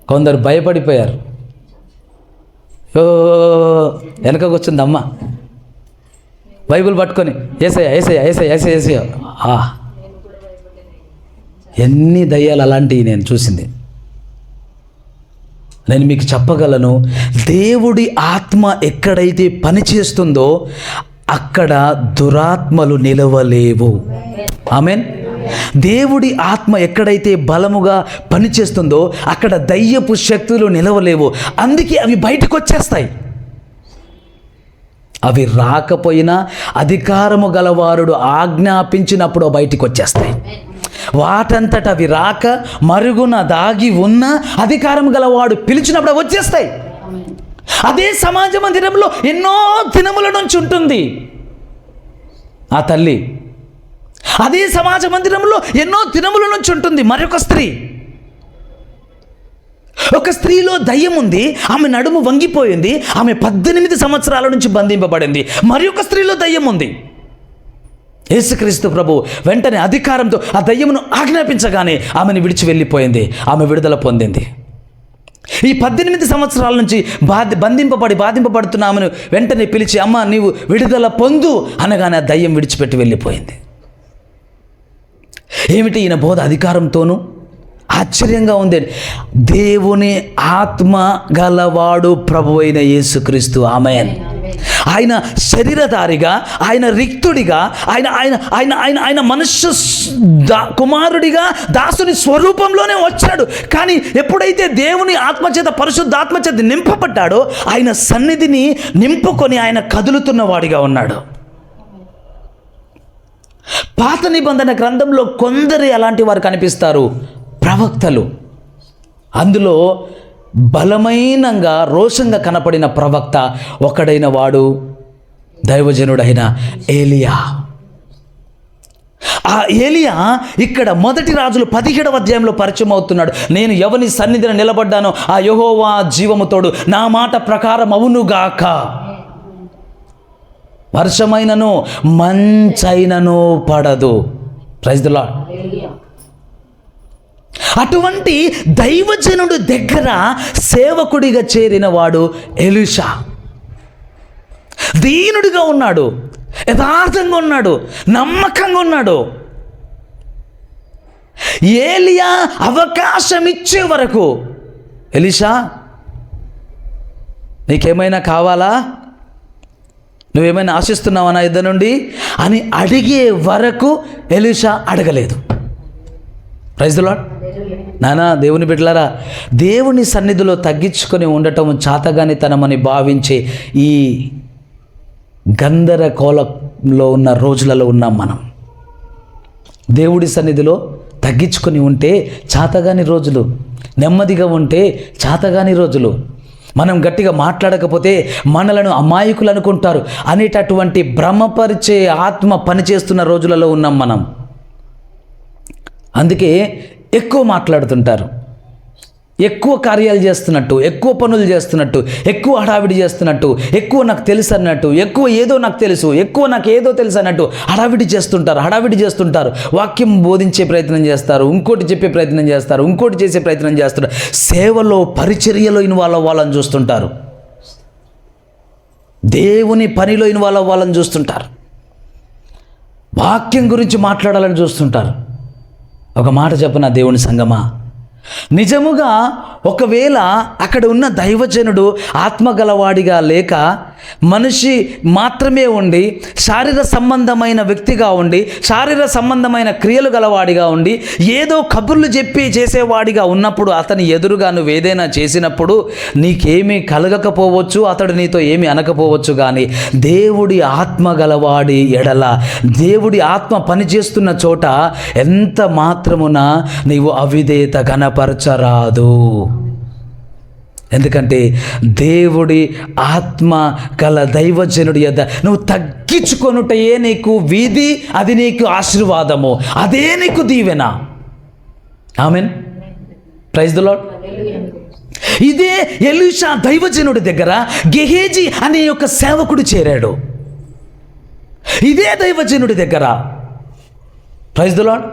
కొందరు భయపడిపోయారు. ఓ వెనకకు వచ్చింది అమ్మ బైబిల్ పట్టుకొని ఏసయ్య ఏసయ్య ఏసయ్య ఏసయ్య ఏసయ్య. ఎన్ని దయ్యాలు అలాంటివి నేను చూసింది. నేను మీకు చెప్పగలను, దేవుడి ఆత్మ ఎక్కడైతే పనిచేస్తుందో అక్కడ దురాత్మలు నిలవలేవు. ఆమేన్. దేవుడి ఆత్మ ఎక్కడైతే బలముగా పనిచేస్తుందో అక్కడ దయ్యపు శక్తులు నిలవలేవు. అందుకే అవి బయటకు వచ్చేస్తాయి. అవి రాకపోయినా అధికారము గలవారుడు ఆజ్ఞాపించినప్పుడు బయటికి వచ్చేస్తాయి. వాటంతట అవి రాక మరుగున దాగి ఉన్న అధికారం గలవాడు పిలిచినప్పుడు వచ్చేస్తాయి. అదే సమాజ మందిరంలో ఎన్నో దినముల నుంచి ఉంటుంది ఆ తల్లి. అదే సమాజ మందిరంలో ఎన్నో దినముల నుంచి ఉంటుంది మరొక స్త్రీ. ఒక స్త్రీలో దయ్యం ఉంది, ఆమె నడుము వంగిపోయింది, ఆమె 18 సంవత్సరాల నుంచి బంధింపబడింది. మరి ఒక స్త్రీలో దయ్యం ఉంది. యేసుక్రీస్తు ప్రభు వెంటనే అధికారంతో ఆ దయ్యమును ఆజ్ఞాపించగానే ఆమెను విడిచి వెళ్ళిపోయింది. ఆమె విడుదల పొందింది. ఈ 18 సంవత్సరాల నుంచి బాధింపబడుతున్న ఆమెను వెంటనే పిలిచి, అమ్మ నీవు విడుదల పొందు అనగానే ఆ దయ్యం విడిచిపెట్టి వెళ్ళిపోయింది. ఏమిటి ఈయన బోధ అధికారంతోనూ? ఆశ్చర్యంగా ఉంది. దేవుని ఆత్మ గలవాడు ప్రభు అయిన యేసుక్రీస్తు. ఆమేన్. ఆయన శరీరధారిగా, ఆయన రిక్తుడిగా, ఆయన మనుష్య కుమారుడిగా దాసుని స్వరూపంలోనే వచ్చాడు. కానీ ఎప్పుడైతే దేవుని ఆత్మచేత పరిశుద్ధాత్మచేత నింపబడ్డాడో ఆయన సన్నిధిని నింపుకొని ఆయన కదులుతున్న వాడిగా ఉన్నాడు. పాత నిబంధన గ్రంథంలో కొందరు అలాంటి వారు కనిపిస్తారు, ప్రవక్తలు. అందులో బలమైనంగా రోషంగా కనపడిన ప్రవక్త ఒకడైన వాడు దైవజనుడైన ఏలియా. ఆ ఏలియా ఇక్కడ 1 రాజులు 17వ అధ్యాయంలో పరిచయం అవుతున్నాడు. నేను ఎవని సన్నిధిని నిలబడ్డానో ఆ యెహోవా జీవముతోడు నా మాట ప్రకారం అవునుగాక. వర్షమైనను మంచైనను పడదు. Praise the Lord. అటువంటి దైవజనుడు దగ్గర సేవకుడిగా చేరిన వాడు ఎలీషా. దీనుడిగా ఉన్నాడు, యథార్థంగా ఉన్నాడు, నమ్మకంగా ఉన్నాడు. ఏలియా అవకాశం ఇచ్చే వరకు, ఎలీషా నీకేమైనా కావాలా, నువ్వేమైనా ఆశిస్తున్నావా నా యుద్ధ నుండి అని అడిగే వరకు ఎలీషా అడగలేదు. Praise the Lord. నానా దేవుని బిడ్డలారా, దేవుని సన్నిధిలో తగ్గించుకొని ఉండటం చాతగానితనమని భావించే ఈ గందరగోళంలో ఉన్న రోజులలో ఉన్నాం మనం. దేవుడి సన్నిధిలో తగ్గించుకొని ఉంటే చాతగాని రోజులు, నెమ్మదిగా ఉంటే చాతగాని రోజులు, మనం గట్టిగా మాట్లాడకపోతే మనలను అమాయకులు అనుకుంటారు అనేటటువంటి భ్రమపరిచే ఆత్మ పనిచేస్తున్న రోజులలో ఉన్నాం మనం. అందుకే ఎక్కువ మాట్లాడుతుంటారు, ఎక్కువ కార్యాలు చేస్తున్నట్టు, ఎక్కువ పనులు చేస్తున్నట్టు, ఎక్కువ హడావిడి చేస్తున్నట్టు, ఎక్కువ నాకు తెలుసు అన్నట్టు, ఎక్కువ ఏదో నాకు తెలుసు, ఎక్కువ నాకు ఏదో తెలుసు అన్నట్టు హడావిడి చేస్తుంటారు. వాక్యం బోధించే ప్రయత్నం చేస్తారు, ఇంకోటి చెప్పే ప్రయత్నం చేస్తారు, ఇంకోటి చేసే ప్రయత్నం చేస్తారు. సేవలో పరిచర్యలో ఇన్వాల్వ్ అవ్వాలని చూస్తుంటారు, దేవుని పనిలో ఇన్వాల్వ్ అవ్వాలని చూస్తుంటారు, వాక్యం గురించి మాట్లాడాలని చూస్తుంటారు. ఒక మాట చెప్పన దేవుని సంగమా, నిజముగా ఒకవేళ అక్కడ ఉన్న దైవజనుడు ఆత్మగలవాడిగా లేక మనిషి మాత్రమే ఉండి శారీర సంబంధమైన వ్యక్తిగా ఉండి శారీర సంబంధమైన క్రియలు గలవాడిగా ఉండి ఏదో కబుర్లు చెప్పి చేసేవాడిగా ఉన్నప్పుడు అతని ఎదురుగా నువ్వు ఏదైనా చేసినప్పుడు నీకేమీ కలగకపోవచ్చు, అతడు నీతో ఏమీ అనకపోవచ్చు. కానీ దేవుడి ఆత్మ గలవాడి ఎడల, దేవుడి ఆత్మ పనిచేస్తున్న చోట ఎంత మాత్రమున నీవు అవిధేయత గణపరచరాదు. ఎందుకంటే దేవుడి ఆత్మ గల దైవజనుడి యొద్ద నువ్వు తగ్గించుకొనుటయే నీకు విధి, అది నీకు ఆశీర్వాదము, అదే నీకు దీవెన. ఆమెన్. Praise the Lord. ఇదే ఎలీషా దైవజనుడి దగ్గర గెహేజీ అనే ఒక సేవకుడు చేరాడు. ఇదే దైవజనుడి దగ్గర, ప్రైజ్ ది లార్డ్,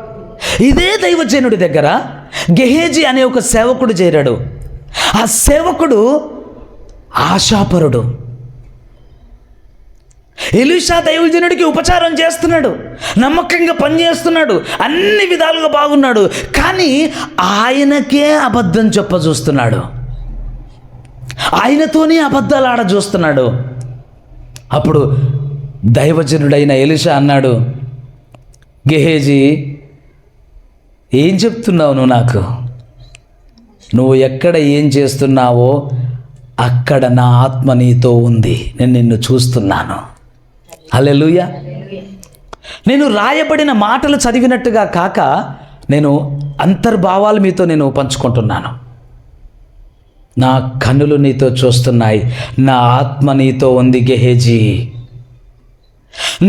ఇదే దైవజనుడి దగ్గర గెహేజీ అనే ఒక సేవకుడు చేరాడు. ఆ సేవకుడు ఆశాపరుడు. ఎలీషా దైవజనుడికి ఉపచారం చేస్తున్నాడు, నమ్మకంగా పనిచేస్తున్నాడు, అన్ని విధాలుగా బాగున్నాడు. కానీ ఆయనకే అబద్ధం చెప్ప చూస్తున్నాడు, ఆయనతోనే అబద్ధాలు ఆడ చూస్తున్నాడు. అప్పుడు దైవజనుడైన ఎలీషా అన్నాడు, గెహేజీ, ఏం చెప్తున్నావు నువ్వు నాకు? నువ్వు ఎక్కడ ఏం చేస్తున్నావో అక్కడ నా ఆత్మ నీతో ఉంది, నేను నిన్ను చూస్తున్నాను. హల్లెలూయా. నేను రాయబడిన మాటలు చదివినట్టుగా కాక నేను అంతర్భావాలు మీతో నేను పంచుకుంటున్నాను. నా కన్నులు నీతో చూస్తున్నాయి, నా ఆత్మ నీతో ఉంది గెహేజీ.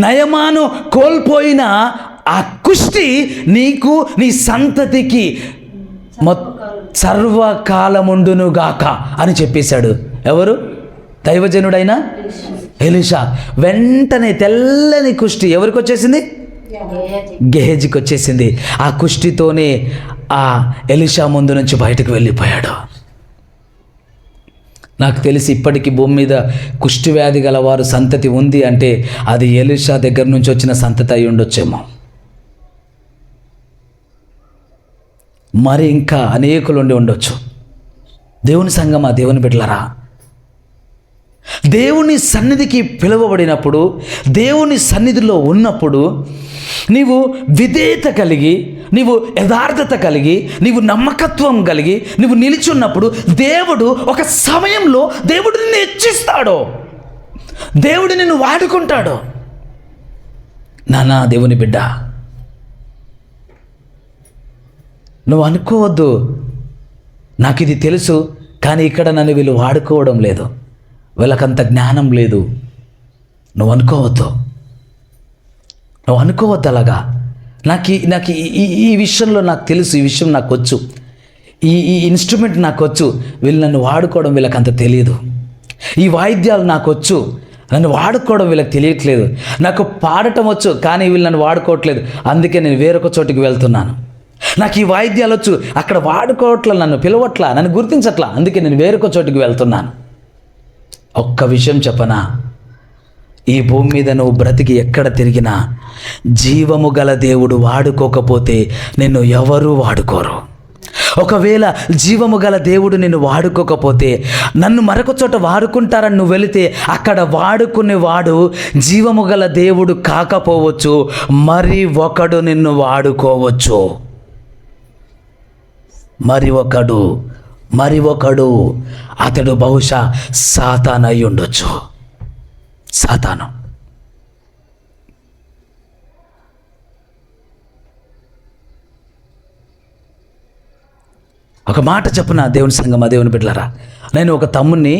నయమాను కోల్పోయిన ఆ కుష్టి నీకు నీ సంతతికి సర్వకాలముండునుగాక అని చెప్పేశాడు. ఎవరు? దైవజనుడైన ఎలీషా. వెంటనే తెల్లని కుష్టి ఎవరికి వచ్చేసింది? గెహేజీకి వచ్చేసింది. ఆ కుష్టితోనే ఆ ఎలీషా ముందు నుంచి బయటకు వెళ్ళిపోయాడు. నాకు తెలిసి ఇప్పటికీ భూమి మీద కుష్టి వ్యాధి గలవారు సంతతి ఉంది అంటే అది ఎలీషా దగ్గర నుంచి వచ్చిన సంతతి అయి ఉండొచ్చేమో. మరి ఇంకా అనేకులు ఉండి ఉండొచ్చు. దేవుని సంగమా, దేవుని బిడ్డలారా, దేవుని సన్నిధికి పిలువబడినప్పుడు, దేవుని సన్నిధిలో ఉన్నప్పుడు నీవు విధేయత కలిగి, నీవు యథార్థత కలిగి, నీవు నమ్మకత్వం కలిగి నీవు నిలిచున్నప్పుడు దేవుడు ఒక సమయంలో దేవుడు నిన్ను హెచ్చిస్తాడు, దేవుడు నిన్ను వాడుకుంటాడు. నానా దేవుని బిడ్డ, నువ్వు అనుకోవద్దు, నాకు ఇది తెలుసు కానీ ఇక్కడ నన్ను వీళ్ళు వాడుకోవడం లేదు, వీళ్ళకంత జ్ఞానం లేదు. నువ్వు అనుకోవద్దు, నువ్వు అనుకోవద్దు అలాగా. నాకు ఈ విషయంలో నాకు తెలుసు, ఈ విషయం నాకు వచ్చు, ఈ ఇన్స్ట్రుమెంట్ నాకు వచ్చు, వీళ్ళు నన్ను వాడుకోవడం వీళ్ళకంత తెలియదు. ఈ వాయిద్యాలు నాకు వచ్చు, నన్ను వాడుకోవడం వీళ్ళకి తెలియట్లేదు. నాకు పాడటం వచ్చు కానీ వీళ్ళు నన్ను వాడుకోవట్లేదు, అందుకే నేను వేరొక చోటికి వెళ్తున్నాను. నాకు ఈ వాయిద్యాలు వచ్చు, అక్కడ వాడుకోవట్లా, నన్ను పిలవట్లా, నన్ను గుర్తించట్లా, అందుకే నేను వేరొక చోటికి వెళ్తున్నాను. ఒక్క విషయం చెప్పనా, ఈ భూమి మీద నువ్వు బ్రతికి ఎక్కడ తిరిగినా జీవము గల దేవుడు వాడుకోకపోతే నిన్ను ఎవరూ వాడుకోరు. ఒకవేళ జీవము గల దేవుడు నిన్ను వాడుకోకపోతే నన్ను మరొక చోట వాడుకుంటారని నువ్వు వెళితే అక్కడ వాడుకునేవాడు జీవము గల దేవుడు కాకపోవచ్చు, మరి ఒకడు నిన్ను వాడుకోవచ్చు. మరి ఒకడు అతడు బహుశా సాతాను అయి ఉండొచ్చు. సాతాను. ఒక మాట చెప్పున దేవుని సంగమా, దేవుని బిడ్డలారా, నేను ఒక తమ్ముడిని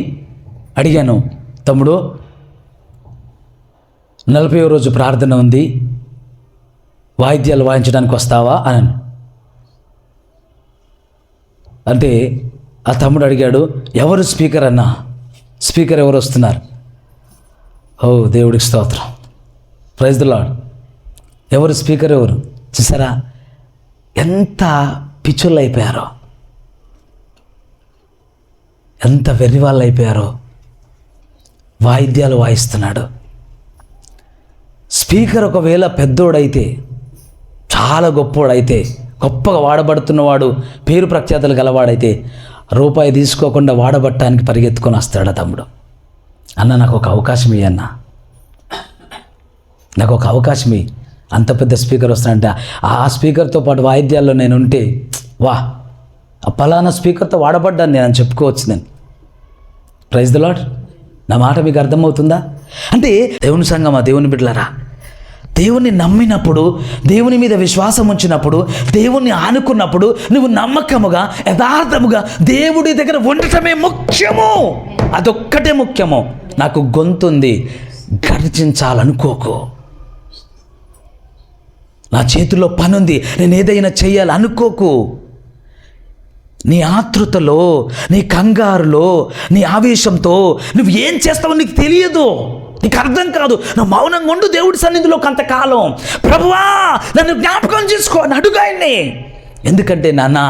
అడిగాను, తమ్ముడు 40వ రోజు ప్రార్థన ఉంది, వాయిద్యాలు వాయించడానికి వస్తావా అని. అంటే ఆ తమ్ముడు అడిగాడు, ఎవరు స్పీకర్ అన్నా? స్పీకర్ ఎవరు వస్తున్నారు? ఓ దేవుడికి స్తోత్రం, ప్రైజ్ ది లార్డ్. ఎవరు స్పీకర్? ఎవరు? చూసారా ఎంత పిచ్చోళ్ళు అయిపోయారో, ఎంత వెర్రి వాళ్ళు అయిపోయారో. వాయిద్యాలు వాయిస్తున్నాడు. స్పీకర్ ఒకవేళ పెద్దోడైతే, చాలా గొప్పోడైతే, గొప్పగా వాడబడుతున్నవాడు, పేరు ప్రఖ్యాతలు గలవాడైతే రూపాయి తీసుకోకుండా వాడబట్టడానికి పరిగెత్తుకొని వస్తాడు తమ్ముడు. అన్న నాకు ఒక అవకాశం ఇయ్యి అన్న, నాకు ఒక అవకాశం ఇయ్యి, అంత పెద్ద స్పీకర్ వస్తానంటే ఆ స్పీకర్తో పాటు వాయిద్యాల్లో నేను ఉంటే వా ఆ పలానా స్పీకర్తో వాడబడ్డాను నేను అని చెప్పుకోవచ్చు నేను. Praise the Lord. నా మాట మీకు అర్థమవుతుందా? అంటే దేవుని సంగమా, దేవుని బిడ్డలారా, దేవుణ్ణి నమ్మినప్పుడు, దేవుని మీద విశ్వాసం ఉంచినప్పుడు, దేవుణ్ణి ఆనుకున్నప్పుడు నువ్వు నమ్మకముగా యథార్థముగా దేవుడి దగ్గర ఉండటమే ముఖ్యము. అదొక్కటే ముఖ్యము. నాకు గొంతుంది, గర్జించాలనుకోకు. నా చేతుల్లో పనుంది, నేను ఏదైనా చెయ్యాలనుకోకు. నీ ఆతృతలో, నీ కంగారులో, నీ ఆవేశంతో నువ్వు ఏం చేస్తావో నీకు తెలియదు. నీకు అర్థం కాదు, నువ్వు మౌనంగా ఉండు దేవుడి సన్నిధిలో కొంతకాలం. ప్రభువా నన్ను జ్ఞాపకం చేసుకో అని అడుగు ఆయన్ని. ఎందుకంటే నాన్న,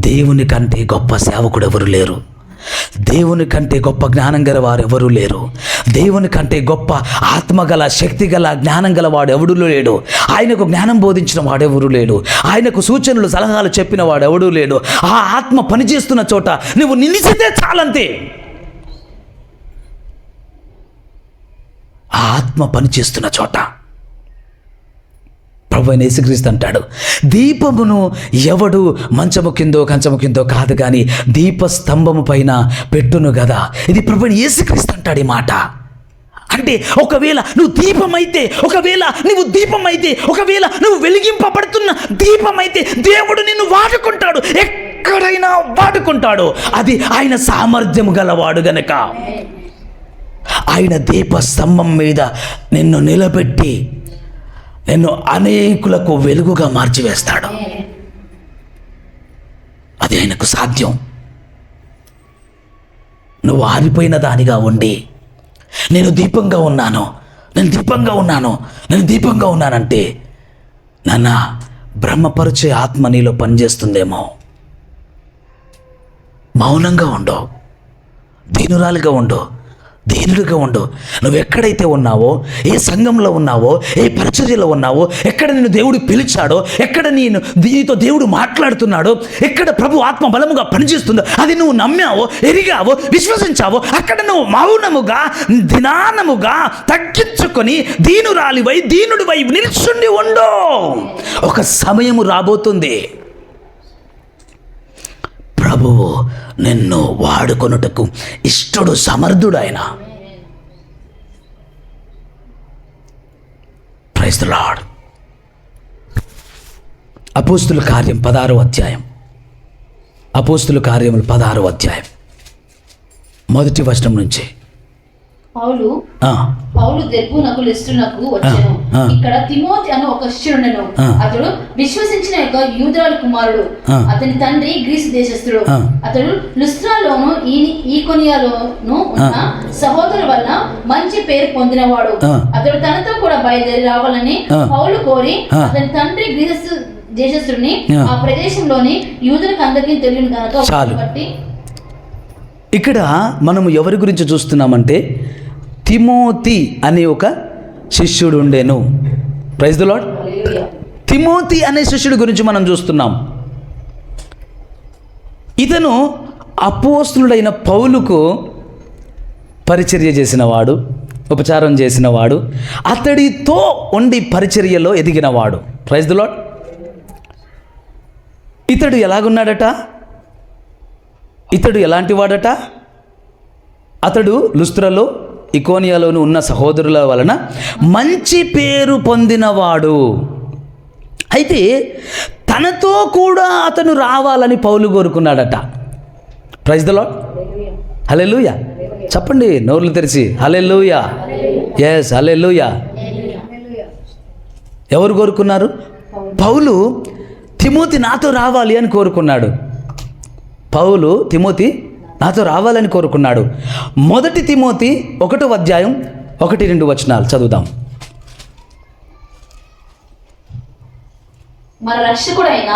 దేవుని కంటే గొప్ప సేవకుడు ఎవరు లేరు, దేవుని కంటే గొప్ప జ్ఞానం గల వారు ఎవరూ లేరు, దేవుని కంటే గొప్ప ఆత్మగల శక్తి గల జ్ఞానం గల వాడు ఎవడూ లేడు, ఆయనకు జ్ఞానం బోధించిన వాడెవరూ లేడు, ఆయనకు సూచనలు సలహాలు చెప్పిన వాడు ఎవడూ లేడు. ఆ ఆత్మ పనిచేస్తున్న చోట నువ్వు నిలిచితే చాలంతే. ఆ ఆత్మ పనిచేస్తున్న చోట ప్రభు అయిన యేసుక్రీస్తు అంటాడు, దీపమును ఎవడు మంచము కిందో కంచము కిందో కాదు కానీ దీపస్తంభము పైన పెట్టును కదా. ఇది ప్రభు అయిన యేసుక్రీస్తు అంటాడు ఈ మాట. అంటే ఒకవేళ నువ్వు దీపమైతే, ఒకవేళ నువ్వు దీపమైతే, ఒకవేళ నువ్వు వెలిగింపబడుతున్న దీపమైతే దేవుడు నిన్ను వాడుకుంటాడు, ఎక్కడైనా వాడుకుంటాడు. అది ఆయన సామర్థ్యము గలవాడు గనక ఆయన దీపస్తంభం మీద నిన్ను నిలబెట్టి నిన్ను అనేకులకు వెలుగుగా మార్చివేస్తాడు. అది ఆయనకు సాధ్యం. నువ్వు ఆరిపోయిన దానిగా ఉండి నేను దీపంగా ఉన్నాను, నేను దీపంగా ఉన్నాను, నేను దీపంగా ఉన్నానంటే నాన్న బ్రహ్మపరిచే ఆత్మ నీలో పనిచేస్తుందేమో. మౌనంగా ఉండు, దీనురాలుగా ఉండు, దీనుడిగా ఉండు. నువ్వు ఎక్కడైతే ఉన్నావో, ఏ సంఘంలో ఉన్నావో, ఏ పరిచర్యలో ఉన్నావో, ఎక్కడ నిన్ను దేవుడు పిలిచాడో, ఎక్కడ నీతో దేవుడు మాట్లాడుతున్నాడో, ఎక్కడ ప్రభు ఆత్మ బలముగా పనిచేస్తుందో అది నువ్వు నమ్మావో, ఎరిగావో, విశ్వసించావో, అక్కడ నువ్వు మౌనముగా దినానముగా తగ్గించుకొని దీనురాలివై దీనుడివై నిల్చుండి ఉండు. ఒక సమయము రాబోతుంది, ప్రభువు నిన్ను వాడుకొనుటకు ఇష్టడు, సమర్థుడు ఆయన. Praise the Lord. అపోస్తుల కార్యం 16వ అధ్యాయం, అపోస్తుల కార్యములు 16వ అధ్యాయం మొదటి వచనం నుంచి. పౌలు దెర్బునకు లిస్ట్రునకు వచ్చెను. ఇక్కడ తిమోతి అను ఒక శిష్యుడుండెను. అతడు విశ్వసించిన యొక్క యూదురాలు కుమారుడు. అతని తండ్రి గ్రీసు దేశస్థుడు. అతడు లుస్త్రాలోను ఈకొనియాలోను ఉన్న సహోదరు వలన మంచి పేరు పొందినవాడు. అతడు తనతో కూడా బయలుదేరి రావాలని పౌలు కోరి అతని తండ్రి గ్రీసు దేశస్థుడిని ఆ ప్రదేశంలోని యూదులకు అందరికీ తెలియను కనుక. ఇక్కడ మనము ఎవరి గురించి చూస్తున్నామంటే తిమోతి అనే ఒక శిష్యుడు ఉండేను. Praise the lord. తిమోతి అనే శిష్యుడి గురించి మనం చూస్తున్నాం. ఇతను అపోస్తలుడైన పౌలుకు పరిచర్య చేసినవాడు, ఉపచారం చేసినవాడు, అతడితో ఉండి పరిచర్యలో ఎదిగినవాడు. Praise the lord. ఇతడు ఎలాగున్నాడట? ఇతడు ఎలాంటి వాడట? అతడు లుస్త్రలో ఇకోనియాలోను ఉన్న సహోదరుల వలన మంచి పేరు పొందినవాడు. అయితే తనతో కూడా అతను రావాలని పౌలు కోరుకున్నాడట. Praise the lord. హల్లెలూయా. చెప్పండి నోర్లు తెరిచి, హల్లెలూయా. ఎస్, హల్లెలూయా. ఎవరు కోరుకున్నారు? పౌలు తిమోతి నాతో రావాలి అని కోరుకున్నాడు. పౌలు తిమోతి నాతో రావాలని కోరుకున్నాడు. మొదటి తిమోతి 1వ అధ్యాయం 1-2 వచనాలు చదువుదాం. మన రక్షకుడైన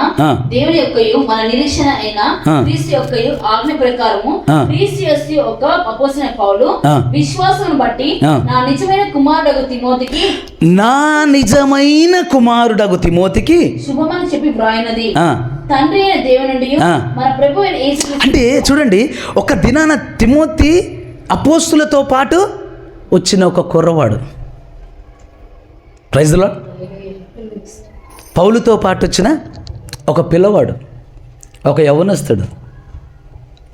దేవుని యొక్కయు మన నిరీక్షణ అయిన క్రీస్తు యొక్కయు ఆజ్ఞ ప్రకారము క్రీస్తు యేసు యొక్క అపోస్తలుడైన పౌలు విశ్వాసమును బట్టి నా నిజమైన కుమారుడగు తిమోతికి శుభమని చెప్పి వ్రాయినది తండ్రి అయిన దేవుని నుండి మన ప్రభువు అయిన యేసు. అంటే చూడండి, ఒక దినాన తిమోతి అపోస్తలులతో పాటు వచ్చిన ఒక కుర్రవాడు. Praise the lord. పౌలుతో పాటు వచ్చిన ఒక పిల్లవాడు, ఒక యవ్వనస్తుడు.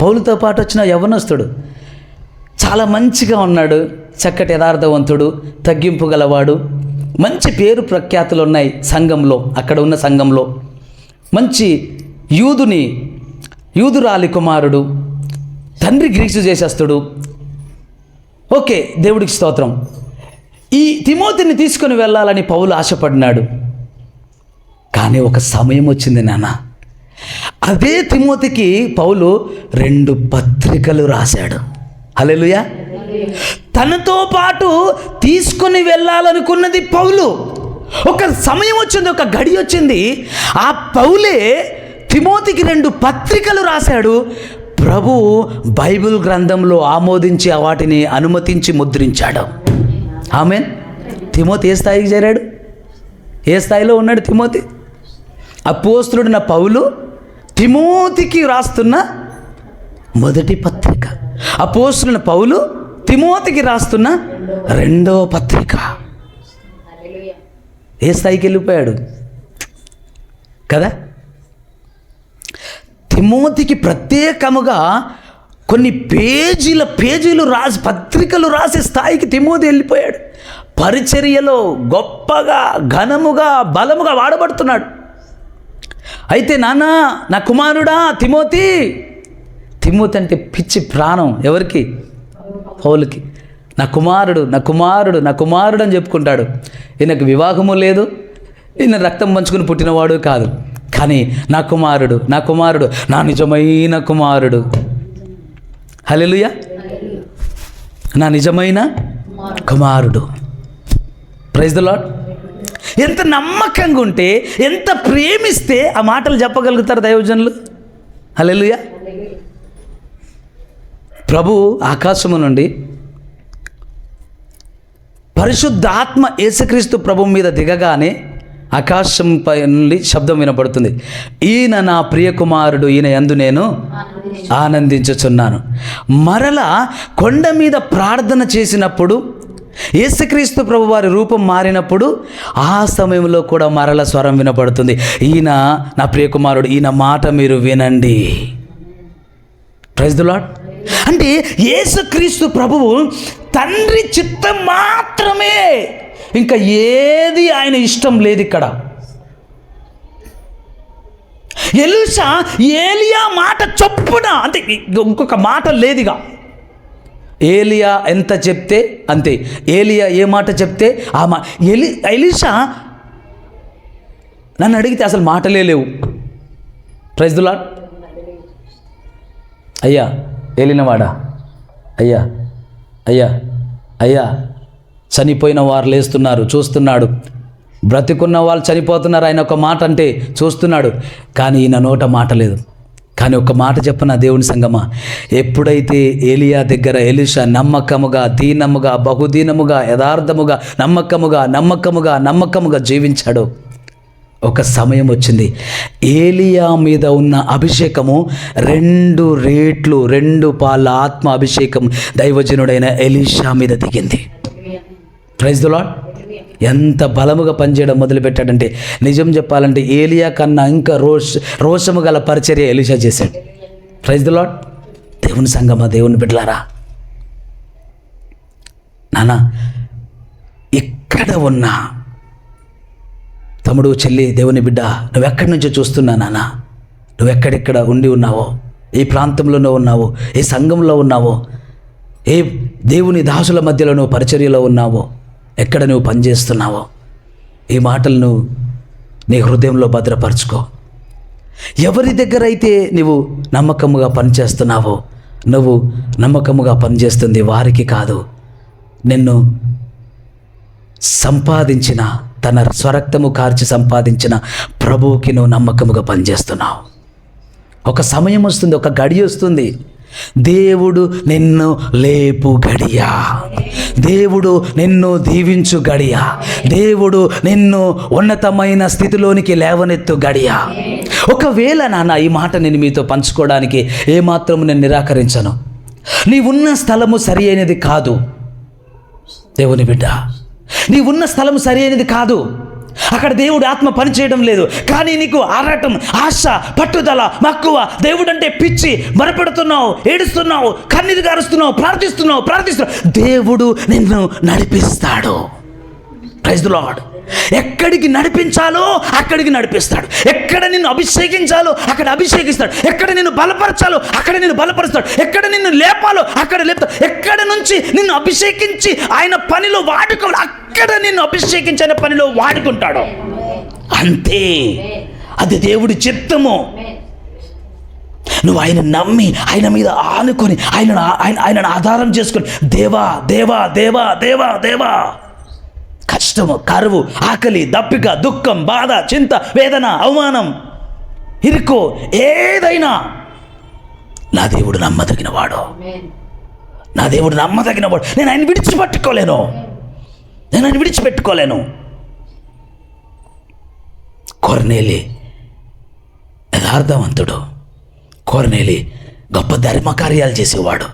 పౌలుతో పాటు వచ్చిన యవ్వనస్తుడు చాలా మంచిగా ఉన్నాడు, చక్కటి యథార్థవంతుడు, తగ్గింపు గలవాడు, మంచి పేరు ప్రఖ్యాతులు ఉన్నాయి సంఘంలో. అక్కడ ఉన్న సంఘంలో మంచి యూదురాలి కుమారుడు, తండ్రి గ్రీసు దేశస్థుడు. ఓకే, దేవుడికి స్తోత్రం. ఈ తిమోతిని తీసుకొని వెళ్ళాలని పౌలు ఆశపడినాడు. కానీ ఒక సమయం వచ్చింది నాన్న. అదే తిమోతికి పౌలు 2 పత్రికలు రాశాడు. హల్లెలూయా. తనతో పాటు తీసుకొని వెళ్ళాలనుకున్నది పౌలు. ఒక సమయం వచ్చింది, ఒక గడి వచ్చింది. ఆ పౌలే తిమోతికి 2 పత్రికలు రాశాడు. ప్రభు బైబిల్ గ్రంథంలో ఆమోదించి వాటిని అనుమతించి ముద్రించాడు. ఆమేన్. తిమోతి ఏ స్థాయికి చేరాడు? ఏ స్థాయిలో ఉన్నాడు తిమోతి? అపోస్తలుడైన పౌలు తిమోతికి రాస్తున్న మొదటి పత్రిక, అపోస్తలుడైన పౌలు తిమోతికి రాస్తున్న 2వ పత్రిక. ఏ స్థాయికి వెళ్ళిపోయాడు కదా? తిమోతికి ప్రత్యేకముగా కొన్ని పేజీలు రాసి పత్రికలు రాసే స్థాయికి తిమోతి వెళ్ళిపోయాడు. పరిచర్యలో గొప్పగా ఘనముగా బలముగా వాడబడుతున్నాడు. అయితే నాన్న, నా కుమారుడా తిమోతి అంటే పిచ్చి ప్రాణం ఎవరికి? పౌలుకి. నా కుమారుడు అని చెప్పుకుంటాడు. ఈయనకు వివాహము లేదు, ఈయన రక్తం పంచుకుని పుట్టినవాడు కాదు. కానీ నా కుమారుడు, నా నిజమైన కుమారుడు. హల్లెలూయా. నా నిజమైన కుమారుడు. Praise the Lord. ఎంత నమ్మకంగా ఉంటే, ఎంత ప్రేమిస్తే ఆ మాటలు చెప్పగలుగుతారు దైవజనులు. హల్లెలూయా. ప్రభు ఆకాశము నుండి పరిశుద్ధాత్మ యేసుక్రీస్తు ప్రభు మీద దిగగానే ఆకాశంపై నుండి శబ్దం వినపడుతుంది. ఈయన నా ప్రియ కుమారుడు, ఈయన యందు నేను ఆనందించుచున్నాను. మరలా కొండ మీద ప్రార్థన చేసినప్పుడు యేసుక్రీస్తు ప్రభు వారి రూపం మారినప్పుడు ఆ సమయంలో కూడా మరల స్వరం వినపడుతుంది. ఈయన నా ప్రియ కుమారుడు, ఈయన మాట మీరు వినండి. Praise the Lord. అంటే యేసుక్రీస్తు ప్రభువు తండ్రి చిత్తం మాత్రమే, ఇంకా ఏది ఆయన ఇష్టం లేదు ఇక్కడ. ఎలీషా ఏలియా మాట చొప్పున, అంటే ఇంకొక మాట లేదుగా. ఏలియా ఎంత చెప్తే అంతే. ఏలియా ఏ మాట చెప్తే ఆ ఎలీషా నన్ను అడిగితే అసలు మాటలే లేవు. Praise the Lord. అయ్యా ఏలినవాడా, అయ్యా చనిపోయిన వారు లేస్తున్నారు, చూస్తున్నాడు. బ్రతికున్న వాళ్ళు చనిపోతున్నారు, ఆయన ఒక మాట అంటే చూస్తున్నాడు. కానీ ఈయన నోట మాట లేదు. కానీ ఒక మాట చెప్పన దేవుని సంగమా, ఎప్పుడైతే ఏలియా దగ్గర ఎలీషా నమ్మకముగా, దీనముగా, బహుదీనముగా, యథార్థముగా, నమ్మకముగా జీవించాడో, ఒక సమయం వచ్చింది. ఏలియా మీద ఉన్న అభిషేకము 2 రెట్లు, 2 పాళ్ళ ఆత్మ అభిషేకం దైవజనుడైన ఎలీషా మీద దిగింది. Praise the Lord. ఎంత బలముగా పనిచేయడం మొదలుపెట్టాడంటే, నిజం చెప్పాలంటే ఏలియా కన్నా ఇంకా రోషము గల పరిచర్య ఎలీషా చేశాడు. Praise the Lord. దేవుని సంగమా, దేవుని బిడ్డలారా, నాన్న ఇక్కడ ఉన్నా తమ్ముడు, చెల్లి, దేవుని బిడ్డ, నువ్వెక్కడి నుంచో చూస్తున్నా నాన్న, నువ్వెక్కడెక్కడ ఉండి ఉన్నావో, ఏ ప్రాంతంలోనో ఉన్నావో, ఏ సంఘంలో ఉన్నావో, ఏ దేవుని దాసుల మధ్యలో నువ్వు పరిచర్యలో ఉన్నావో, ఎక్కడ నువ్వు పనిచేస్తున్నావో, ఈ మాటలను నీ హృదయంలో భద్రపరచుకో. ఎవరి దగ్గర అయితే నువ్వు నమ్మకముగా పనిచేస్తున్నావో, నువ్వు నమ్మకముగా పనిచేస్తుంది వారికి కాదు, నిన్ను సంపాదించిన, తన స్వరక్తము కార్చి సంపాదించిన ప్రభువుకి నువ్వు నమ్మకముగా పనిచేస్తున్నావు. ఒక సమయం వస్తుంది, ఒక గడి వస్తుంది. దేవుడు నిన్ను లేపు గడియా, దేవుడు నిన్ను దీవించు గడియా, దేవుడు నిన్ను ఉన్నతమైన స్థితిలోనికి లేవనెత్తు గడియా. ఒకవేళ నాన్న ఈ మాట నేను మీతో పంచుకోవడానికి ఏమాత్రం నేను నిరాకరించను. నీవున్న స్థలము సరి అయినది కాదు దేవుని బిడ్డ, నీవున్న స్థలము సరి అయినది కాదు. అక్కడ దేవుడు ఆత్మ పనిచేయడం లేదు. కానీ నీకు ఆరాటం, ఆశ, పట్టుదల, మక్కువ, దేవుడు అంటే పిచ్చి, భరపెడుతున్నావు, ఏడుస్తున్నావు, కన్నీరు గారుస్తున్నావు, ప్రార్థిస్తున్నావు. దేవుడు నిన్ను నడిపిస్తాడు. Praise the Lord. ఎక్కడికి నడిపించాలో అక్కడికి నడిపిస్తాడు. ఎక్కడ నిన్ను అభిషేకించాలో అక్కడ అభిషేకిస్తాడు. ఎక్కడ నిన్ను బలపరచాలో అక్కడ నిన్ను బలపరుస్తాడు. ఎక్కడ నిన్ను లేపాలో అక్కడ లేపుతాడు. ఎక్కడ నుంచి నిన్ను అభిషేకించి ఆయన పనిలో వాడుకోవాలి, అక్కడ నిన్ను అభిషేకించి ఆయన పనిలో వాడుకుంటాడు. అంతే, అది దేవుడి చిత్తము. నువ్వు ఆయన నమ్మి ఆయన మీద ఆనుకొని ఆయనను ఆధారం చేసుకొని దేవా దేవా దేవా దేవా దేవా, కష్టము, కరువు, ఆకలి, దప్పిక, దుఃఖం, బాధ, చింత, వేదన, అవమానం, ఇరుకు, ఏదైనా నా దేవుడు నమ్మదగినవాడు, నా దేవుడు నమ్మదగినవాడు. నేను ఆయన విడిచిపెట్టుకోలేను. కొర్నేలి యథార్థవంతుడు, కొర్నేలి గొప్ప ధర్మకార్యాలు చేసేవాడు,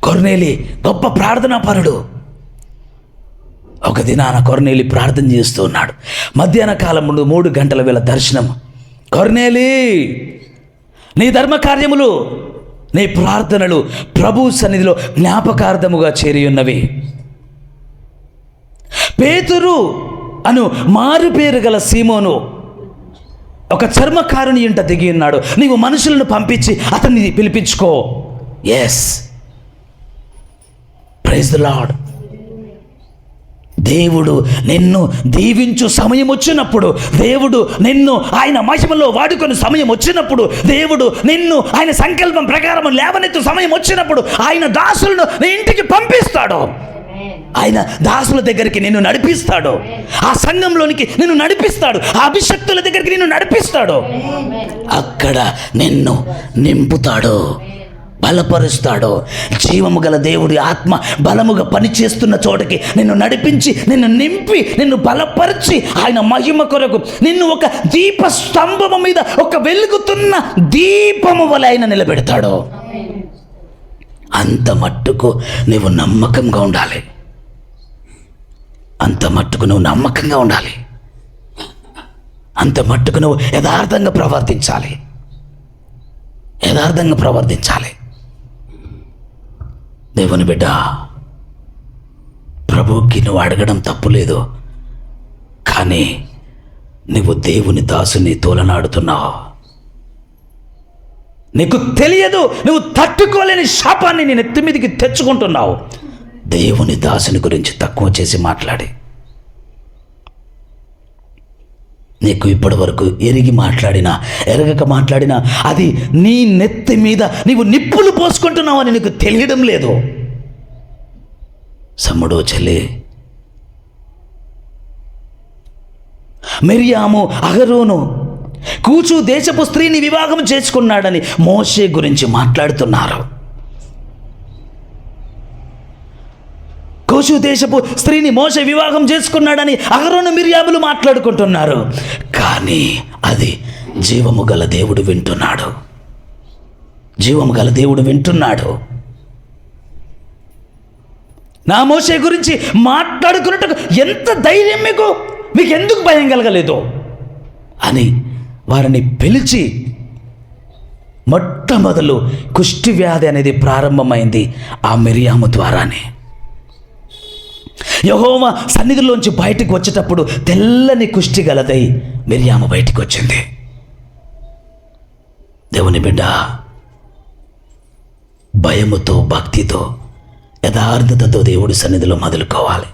కొర్నేలి గొప్ప ప్రార్థనాపరుడు. ఒక దినాన కొర్నేలి ప్రార్థన చేస్తూ ఉన్నాడు. మధ్యాహ్న కాలం ముందు 3 గంటల వేళ దర్శనం. కొర్నేలి, నీ ధర్మకార్యములు, నీ ప్రార్థనలు ప్రభు సన్నిధిలో జ్ఞాపకార్థముగా చేరి ఉన్నవి. పేతురు అను మారు పేరు గల సీమోను ఒక చర్మకారుని ఇంట దిగి ఉన్నాడు. నీవు మనుషులను పంపించి అతన్ని పిలిపించుకో. Yes, praise the lord. దేవుడు నిన్ను దీవించు సమయం వచ్చినప్పుడు, దేవుడు నిన్ను ఆయన మహిమలో వాడుకొని సమయం వచ్చినప్పుడు, దేవుడు నిన్ను ఆయన సంకల్పం ప్రకారం లేవనెత్తు సమయం వచ్చినప్పుడు ఆయన దాసులను నీ ఇంటికి పంపిస్తాడు. ఆయన దాసుల దగ్గరికి నిన్ను నడిపిస్తాడు, ఆ సంఘంలోనికి నిన్ను నడిపిస్తాడు, ఆ అభిషక్తుల దగ్గరికి నిన్ను నడిపిస్తాడు. అక్కడ నిన్ను నింపుతాడు, బలపరుస్తాడు. జీవము గల దేవుడి ఆత్మ బలముగా పనిచేస్తున్న చోటకి నిన్ను నడిపించి, నిన్ను నింపి, నిన్ను బలపరిచి ఆయన మహిమ కొరకు నిన్ను ఒక దీప స్తంభము మీద ఒక వెలుగుతున్న దీపము వలె ఆయన నిలబెడతాడు. అంత మట్టుకు నువ్వు నమ్మకంగా ఉండాలి, అంత మట్టుకు నువ్వు నమ్మకంగా ఉండాలి, అంత మట్టుకు నువ్వు యథార్థంగా ప్రవర్తించాలి. దేవుని బిడ్డ, ప్రభువుకి నువ్వు అడగడం తప్పులేదు, కానీ నువ్వు దేవుని దాసుని తోలనాడుతున్నావు. నీకు తెలియదు, నువ్వు తట్టుకోలేని శాపాన్ని నేను ఎత్తి మీదకి తెచ్చుకుంటున్నావు. దేవుని దాసుని గురించి తక్కువ చేసి మాట్లాడి, నీకు ఇప్పటి వరకు ఎరిగి మాట్లాడినా ఎరగక మాట్లాడినా అది నీ నెత్తి మీద నీవు నిప్పులు పోసుకుంటున్నావు అని నీకు తెలియడం లేదు. సమ్ముడు, చెల్లి, మిర్యాము, అహరోను కూచు దేశపు స్త్రీని వివాహం చేసుకున్నాడని మోషే గురించి మాట్లాడుతున్నారు. కూచు దేశపు స్త్రీని మోషే వివాహం చేసుకున్నాడని అహరోను, మిర్యాములు మాట్లాడుకుంటున్నారు. కానీ అది జీవము గల దేవుడు వింటున్నాడు. నా మోషే గురించి మాట్లాడుకున్నట్టు ఎంత ధైర్యం మీకు ఎందుకు భయం కలగలేదు అని వారిని పిలిచి, మొట్టమొదలు కుష్టి వ్యాధి అనేది ప్రారంభమైంది ఆ మిర్యాము ద్వారానే. యెహోవా సన్నిధిలోంచి బయటకు వచ్చేటప్పుడు తెల్లని కుష్టి గలదై మిర్యాము బయటికి వచ్చింది. దేవుని బిడ్డ, భయముతో, భక్తితో, యథార్థతతో దేవుడి సన్నిధిలో మొదలుకోవాలి.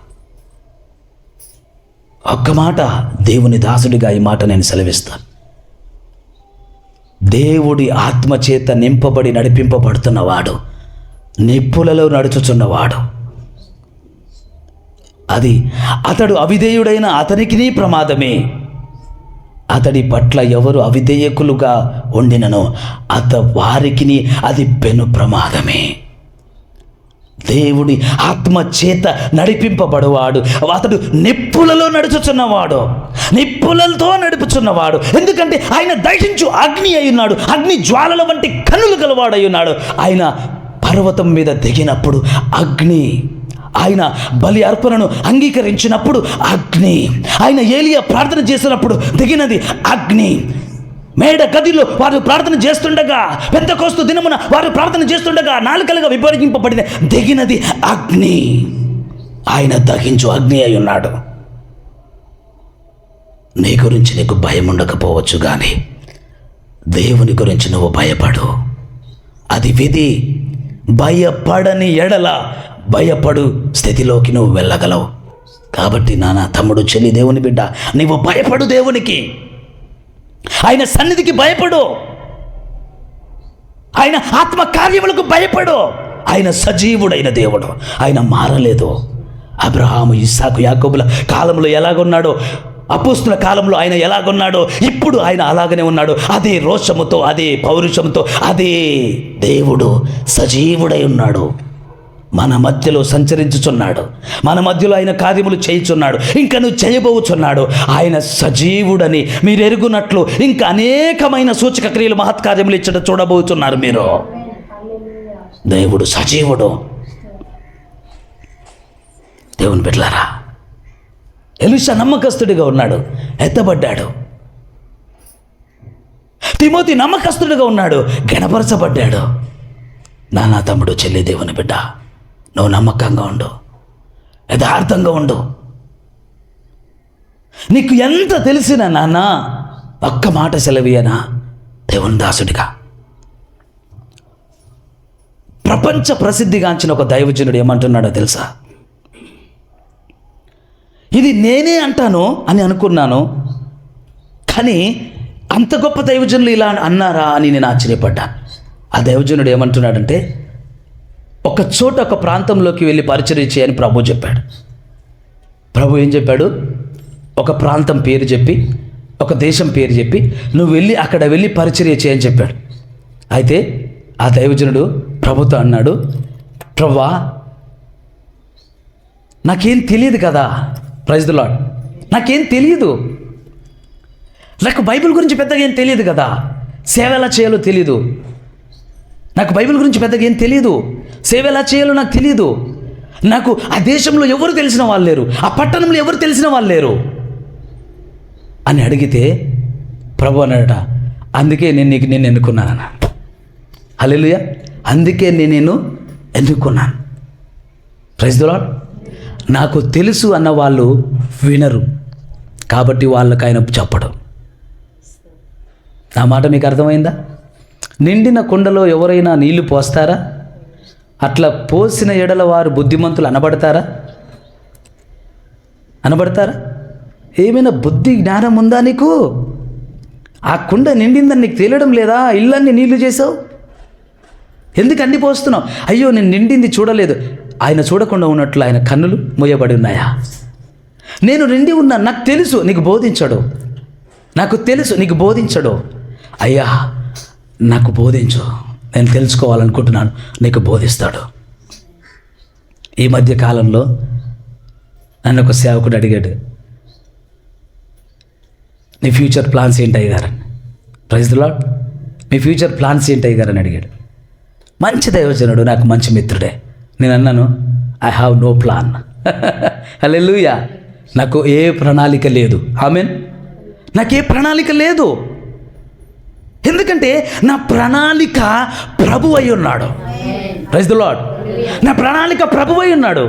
ఒక్క మాట, దేవుని దాసుడిగా ఈ మాట నేను సెలవిస్తాను. దేవుడి ఆత్మచేత నింపబడి నడిపింపబడుతున్నవాడు నిప్పులలో నడుచుచున్నవాడు. అది అతడు అవిధేయుడైన అతనికి ప్రమాదమే. అతడి పట్ల ఎవరు అవిధేయకులుగా ఉండిననో వారికి అది పెను ప్రమాదమే. దేవుడి ఆత్మ చేత నడిపింపబడువాడు అతడు నిప్పులలో నిప్పులతో నడుపుచున్నవాడు. ఎందుకంటే ఆయన దహించు అగ్ని అయి ఉన్నాడు, అగ్ని జ్వాలల వంటి కన్నులు గలవాడై ఉన్నాడు. ఆయన పర్వతం మీద దిగినప్పుడు అగ్ని, ఆయన బలి అర్పణను అంగీకరించినప్పుడు అగ్ని, ఆయన ఏలియా ప్రార్థన చేసినప్పుడు దిగినది అగ్ని. మేడ గదిలో వారు ప్రార్థన చేస్తుండగా, పెంతెకోస్తు దినమున వారు ప్రార్థన చేస్తుండగా నాలుకలుగా విభజింపబడిన దిగినది అగ్ని. ఆయన దహించు అగ్ని అయి ఉన్నాడు. నీ గురించి నీకు భయం ఉండకపోవచ్చు, కానీ దేవుని గురించి నువ్వు భయపడు. అది విధి. భయపడని ఎడల భయపడు స్థితిలోకి నువ్వు వెళ్ళగలవు. కాబట్టి నాన్న, తమ్ముడు, చెల్లి, దేవుని బిడ్డ, నీవు భయపడు. దేవునికి, ఆయన సన్నిధికి భయపడు. ఆయన ఆత్మ కార్యములకు భయపడు. ఆయన సజీవుడైన దేవుడు, ఆయన మారలేదు. అబ్రహాము, ఇస్సాకు, యాకోబుల కాలంలో ఎలాగున్నాడో, అపోస్తుల కాలంలో ఆయన ఎలాగున్నాడో ఇప్పుడు ఆయన అలాగనే ఉన్నాడు. అదే రోషముతో, అదే పౌరుషంతో, అదే దేవుడు సజీవుడై ఉన్నాడు. మన మధ్యలో సంచరించుచున్నాడు, మన మధ్యలో ఆయన కార్యములు చేయుచున్నాడు, ఇంకా నువ్వు చేయబోచున్నాడు. ఆయన సజీవుడని మీరు ఎరుగునట్లు ఇంకా అనేకమైన సూచక క్రియలు, మహత్కార్యములు ఇచ్చట చూడబోతున్నారు మీరు. దేవుడు సజీవుడు. దేవుని బిడ్డలారా, ఎలీషా నమ్మకస్తుడిగా ఉన్నాడు, ఎత్తబడ్డాడు. తిమోతి నమ్మకస్తుడిగా ఉన్నాడు, గణపరచబడ్డాడు. నా తమ్ముడు, చెల్లి, దేవుని బిడ్డ, నువ్వు నమ్మకంగా ఉండు, యథార్థంగా ఉండు. నీకు ఎంత తెలిసిన నాన్న, ఒక్క మాట సెలవీయనా దేవుని దాసుడిగా. ప్రపంచ ప్రసిద్ధిగాంచిన ఒక దైవజనుడు ఏమంటున్నాడో తెలుసా? ఇది నేనే అంటాను అని అనుకున్నాను, కానీ అంత గొప్ప దైవజనులు ఇలా అన్నారా అని నేను ఆశ్చర్యపడ్డాను. ఆ దైవజనుడు ఏమంటున్నాడంటే, ఒక చోట, ఒక ప్రాంతంలోకి వెళ్ళి పరిచర్య చేయని ప్రభు చెప్పాడు. ప్రభు ఏం చెప్పాడు? ఒక ప్రాంతం పేరు చెప్పి, ఒక దేశం పేరు చెప్పి, నువ్వు వెళ్ళి అక్కడ వెళ్ళి పరిచర్య చేయని చెప్పాడు. అయితే ఆ దైవజనుడు ప్రభుతో అన్నాడు, ప్రభువా, నాకేం తెలియదు కదా, ప్రైజ్ ది లార్డ్, నాకేం తెలియదు, నాకు బైబిల్ గురించి పెద్దగా ఏం తెలియదు కదా, సేవ ఎలా చేయాలో తెలీదు, నాకు బైబిల్ గురించి పెద్దగా ఏం తెలియదు, సేవ ఎలా చేయాలో నాకు తెలియదు, నాకు ఆ దేశంలో ఎవరు తెలిసిన వాళ్ళు లేరు, ఆ పట్టణంలో ఎవరు తెలిసిన వాళ్ళు లేరు అని అడిగితే ప్రభు అన్నాడట, అందుకే నేను ఎన్నుకున్నాను. హల్లెలూయా, అందుకే నేను ఎన్నుకున్నాను. Praise the lord. నాకు తెలుసు అన్న వాళ్ళు వినరు, కాబట్టి వాళ్ళకి ఆయన చెప్పడం. నా మాట మీకు అర్థమైందా? నిండిన కుండలో ఎవరైనా నీళ్లు పోస్తారా? అట్లా పోసిన ఎడల వారు బుద్ధిమంతులు అనబడతారా? ఏమైనా బుద్ధి జ్ఞానం ఉందా నీకు? ఆ కుండ నిండిందని నీకు తెలియడం లేదా? ఇళ్ళన్నీ నీళ్లు చేసావు, ఎందుకు అన్ని పోస్తున్నావు? అయ్యో, నేను నిండింది చూడలేదు. ఆయన చూడకుండా ఉన్నట్లు ఆయన కన్నులు మూయబడి ఉన్నాయా? నేను నిండి ఉన్నాను, నాకు తెలుసు, నీకు బోధించడు. నాకు తెలుసు, నీకు బోధించడు. అయ్యా, నాకు బోధించు, నేను తెలుసుకోవాలనుకుంటున్నాను, నీకు బోధిస్తాడు. ఈ మధ్య కాలంలో నన్ను ఒక సేవకుడు అడిగాడు, నీ ఫ్యూచర్ ప్లాన్స్ ఏంటి అయ్యారని. Praise the Lord. మీ ఫ్యూచర్ ప్లాన్స్ ఏంటి అయ్యారని అడిగాడు. మంచి దైవజనుడు, నాకు మంచి మిత్రుడే. నేను అన్నాను, ఐ హ్యావ్ నో ప్లాన్. హల్లెలూయా. నాకు ఏ ప్రణాళిక లేదు. ఆమేన్. నాకే ప్రణాళిక లేదు, ఎందుకంటే నా ప్రణాళిక ప్రభు అయి ఉన్నాడు. Praise the Lord. నా ప్రణాళిక ప్రభు అయి ఉన్నాడు.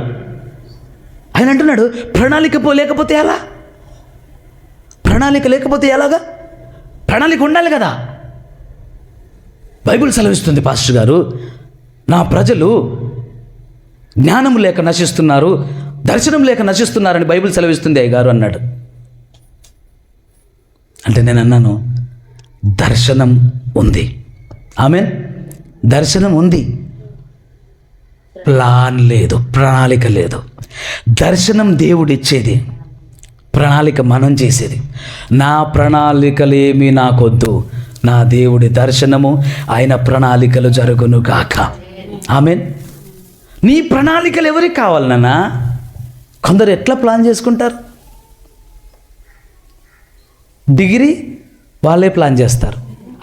ఆయన అంటున్నాడు, ప్రణాళిక లేకపోతే ఎలా? ప్రణాళిక లేకపోతే ఎలాగా? ప్రణాళిక ఉండాలి కదా. బైబిల్ సెలవిస్తుంది, పాస్టర్ గారు, నా ప్రజలు జ్ఞానం లేక నశిస్తున్నారు, దర్శనం లేక నశిస్తున్నారని బైబిల్ సెలవిస్తుంది అయ్యగారు అన్నాడు. అంటే నేను అన్నాను, దర్శనం ఉంది. ఆమేన్. దర్శనం ఉంది, ప్లాన్ లేదు, ప్రణాళిక లేదు. దర్శనం దేవుడిచ్చేది, ప్రణాళిక మనం చేసేది. నా ప్రణాళికలేమీ నాకొద్దు, నా దేవుడి దర్శనము, ఆయన ప్రణాళికలు జరుగును గాక. ఆమేన్. నీ ప్రణాళికలు ఎవరికి కావాలన్నా? కొందరు ఎట్లా ప్లాన్ చేసుకుంటారు? డిగ్రీ వాళ్ళే ప్లాన్ చేస్తారు,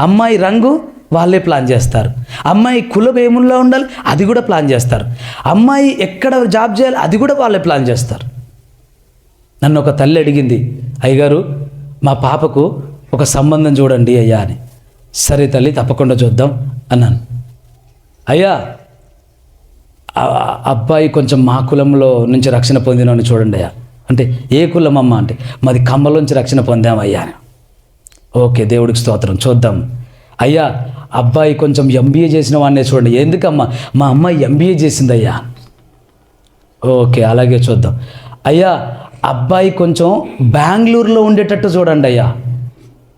అమ్మాయి రంగు వాళ్ళే ప్లాన్ చేస్తారు, అమ్మాయి కులం ఏముల్లో ఉండాలి అది కూడా ప్లాన్ చేస్తారు, అమ్మాయి ఎక్కడ జాబ్ చేయాలి అది కూడా వాళ్ళే ప్లాన్ చేస్తారు. నన్ను ఒక తల్లి అడిగింది, అయ్యగారు, మా పాపకు ఒక సంబంధం చూడండి అయ్యా అని. సరే తల్లి, తప్పకుండా చూద్దాం అన్నాను. అయ్యా, అబ్బాయి కొంచెం మా కులంలో నుంచి రక్షణ పొందినని చూడండి అయ్యా. అంటే ఏ కులం అమ్మ అంటే, మాది కమ్మలోంచి రక్షణ పొందామయ్యా అని. ఓకే, దేవుడికి స్తోత్రం, చూద్దాం. అయ్యా, అబ్బాయి కొంచెం ఎంబీఏ చేసిన వాడినే చూడండి. ఎందుకమ్మా? మా అమ్మాయి ఎంబీఏ చేసిందయ్యా. ఓకే, అలాగే చూద్దాం. అయ్యా, అబ్బాయి కొంచెం బెంగళూరులో ఉండేటట్టు చూడండి అయ్యా.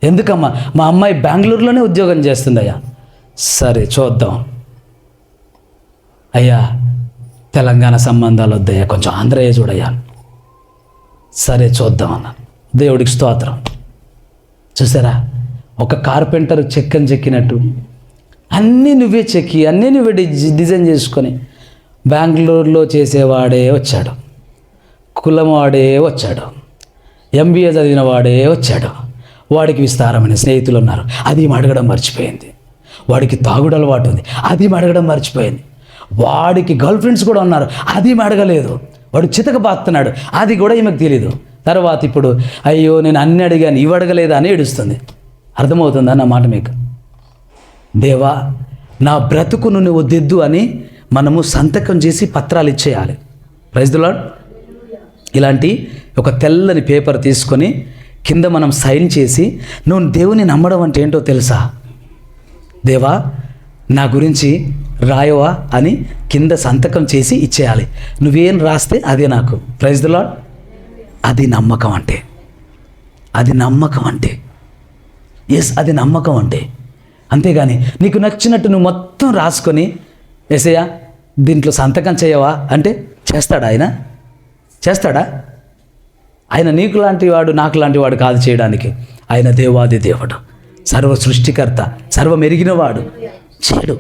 ఎందుకమ్మా? మా అమ్మాయి బెంగళూరులోనే ఉద్యోగం చేస్తుందయ్యా. సరే చూద్దాం అయ్యా, తెలంగాణ సంబంధాలు వద్దయ్యా, కొంచెం ఆంధ్రయ్య చూడయ్యా. సరే చూద్దాం అన్నాను. దేవుడికి స్తోత్రం. చూసారా, ఒక కార్పెంటర్ చెక్కని చెక్కినట్టు అన్నీ నువ్వే చెక్కి అన్నీ నువ్వే డిజైన్ చేసుకొని బెంగళూరులో చేసేవాడే వచ్చాడు, కులం వాడే వచ్చాడు, MBA చదివిన వాడే వచ్చాడు. వాడికి విస్తారమైన స్నేహితులు ఉన్నారు, అది అడగడం మర్చిపోయింది. వాడికి తాగుడు అలవాటు ఉంది, అది అడగడం మర్చిపోయింది. వాడికి గర్ల్ ఫ్రెండ్స్ కూడా ఉన్నారు, అది అడగలేదు. వాడు చితకబాస్తున్నాడు, అది కూడా ఈమెకు తెలియదు. తర్వాత ఇప్పుడు అయ్యో నేను అన్ని అడిగాను, ఇవి అడగలేదా అని ఏడుస్తుంది. అర్థమవుతుందా నా మాట మీకు? దేవా, నా బ్రతుకును నువ్వు దిద్దు అని మనము సంతకం చేసి పత్రాలు ఇచ్చేయాలి. Praise the Lord. ఇలాంటి ఒక తెల్లని పేపర్ తీసుకొని కింద మనం సైన్ చేసి, నువ్వు దేవుని నమ్మడం అంటే ఏంటో తెలుసా? దేవా, నా గురించి రాయవా అని కింద సంతకం చేసి ఇచ్చేయాలి. నువ్వేం రాస్తే అదే నాకు. Praise the Lord. అది నమ్మకం అంటే, అది నమ్మకం అంటే. ఎస్, అది నమ్మకం అంటే. అంతేగాని నీకు నచ్చినట్టు నువ్వు మొత్తం రాసుకొని ఏసయ్యా దీంట్లో సంతకం చేయవా అంటే చేస్తాడా ఆయన? చేస్తాడా? ఆయన నీకు లాంటి వాడు, నాకు లాంటి వాడు కాదు చేయడానికి. ఆయన దేవాది దేవుడు, సర్వ సృష్టికర్త, సర్వమెరిగినవాడు, చేయడు.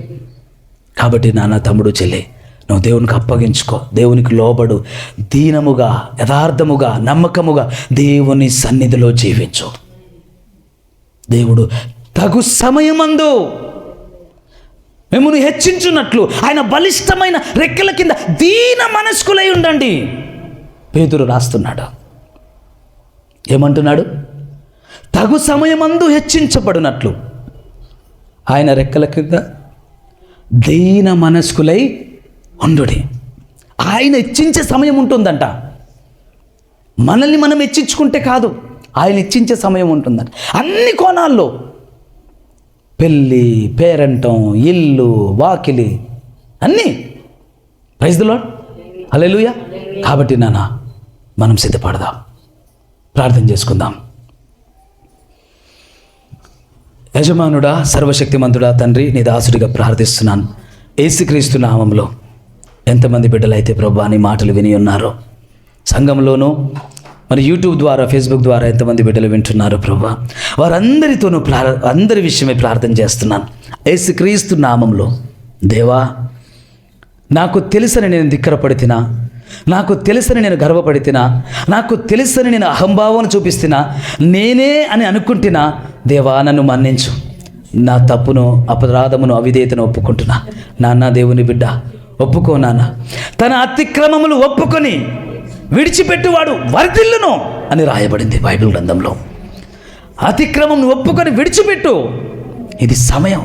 కాబట్టి నాన్న, తమ్ముడు, చెల్లి, నువ్వు దేవునికి అప్పగించుకో, దేవునికి లోబడు, దీనముగా, యథార్థముగా, నమ్మకముగా దేవుని సన్నిధిలో జీవించు. దేవుడు తగు సమయమందు మిమ్మును హెచ్చించున్నట్లు ఆయన బలిష్టమైన రెక్కల కింద దీన మనస్కులై ఉండండి. పేతురు రాస్తున్నాడు. ఏమంటున్నాడు? తగు సమయమందు హెచ్చించబడినట్లు ఆయన రెక్కల కింద దీన మనస్కులై ఉండుడి. ఆయన హెచ్చించే సమయం ఉంటుందంట. మనల్ని మనం హెచ్చించుకుంటే కాదు, ఆయన హెచ్చించే సమయం ఉంటుందంట. అన్ని కోణాల్లో, పెళ్ళి, పేరంటం, ఇల్లు, వాకిలి, అన్నీ. Praise the lord. హల్లెలూయా. కాబట్టి నాన్న, మనం సిద్ధపడదాం, ప్రార్థన చేసుకుందాం. యజమానుడా, సర్వశక్తిమంతుడా, తండ్రి, నీ దాసుడిగా ప్రార్థిస్తున్నాను యేసుక్రీస్తు నామములో. ఎంతమంది బిడ్డలైతే ప్రభువా నీ మాటలు విని ఉన్నారో, సంఘంలోనూ మరి యూట్యూబ్ ద్వారా, ఫేస్బుక్ ద్వారా ఎంతమంది బిడ్డలు వింటున్నారో ప్రభువా, వారందరితోనూ అందరి విషయమై ప్రార్థన చేస్తున్నాను యేసుక్రీస్తు నామంలో. దేవా, నాకు తెలుసని నేను ధిక్కరపడితినా, నాకు తెలుసని నేను గర్వపడితినా, నాకు తెలుసని నేను అహంభావం చూపిస్తున్నా, నేనే అని అనుకుంటున్నా, దేవా నన్ను మన్నించు. నా తప్పును, అపరాధమును, అవిధేయతను ఒప్పుకుంటున్నా. నాన్న, దేవుని బిడ్డ ఒప్పుకో నాన్న. తన అతిక్రమములు ఒప్పుకొని విడిచిపెట్టువాడు వర్ధిల్లును అని రాయబడింది బైబిల్ గ్రంథంలో. అతిక్రమం ఒప్పుకొని విడిచిపెట్టు. ఇది సమయం.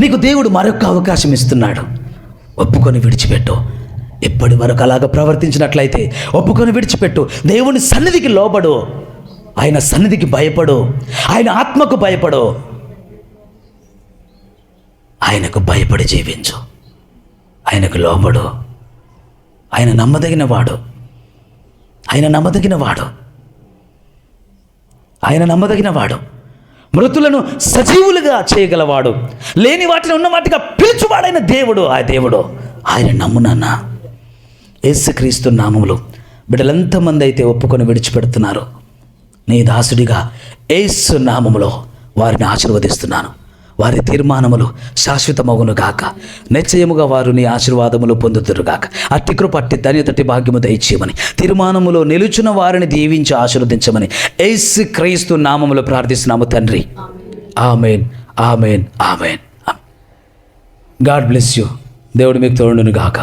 నీకు దేవుడు మరొక అవకాశం ఇస్తున్నాడు. ఒప్పుకొని విడిచిపెట్టు. ఎప్పటి వరకు అలాగ ప్రవర్తించినట్లయితే ఒప్పుకొని విడిచిపెట్టు. దేవుని సన్నిధికి లోబడు, ఆయన సన్నిధికి భయపడు, ఆయన ఆత్మకు భయపడు, ఆయనకు భయపడి జీవించు, ఆయనకు లోబడు. ఆయన నమ్మదగిన వాడు, ఆయన నమ్మదగిన వాడు, ఆయన నమ్మదగిన వాడు. మృతులను సజీవులుగా చేయగలవాడు, లేని వాటిని ఉన్న వాటిగా పిలుచువాడైన దేవుడు. ఆ దేవుడు ఆయన నమ్మునన్నా. యేసుక్రీస్తు నామములో బిడ్డలంతమంది అయితే ఒప్పుకొని విడిచిపెడుతున్నారు, నీ దాసుడిగా యేసు నామములో వారిని ఆశీర్వదిస్తున్నాను. వారి తీర్మానములు శాశ్వతమగును గాక. నిశ్చయముగా వారు నీ ఆశీర్వాదములు పొందుతురు గాక. అట్టి కృప, అట్టి ధన్యతటి భాగ్యము దయచేయమని, తీర్మానములో నిలుచున్న వారిని దీవించి ఆశీర్వదించమని యేసుక్రీస్తు నామములో ప్రార్థిస్తున్నాము తండ్రి. ఆమేన్, ఆమేన్, ఆమేన్. God bless you. దేవుడు మీకు తోడును గాక.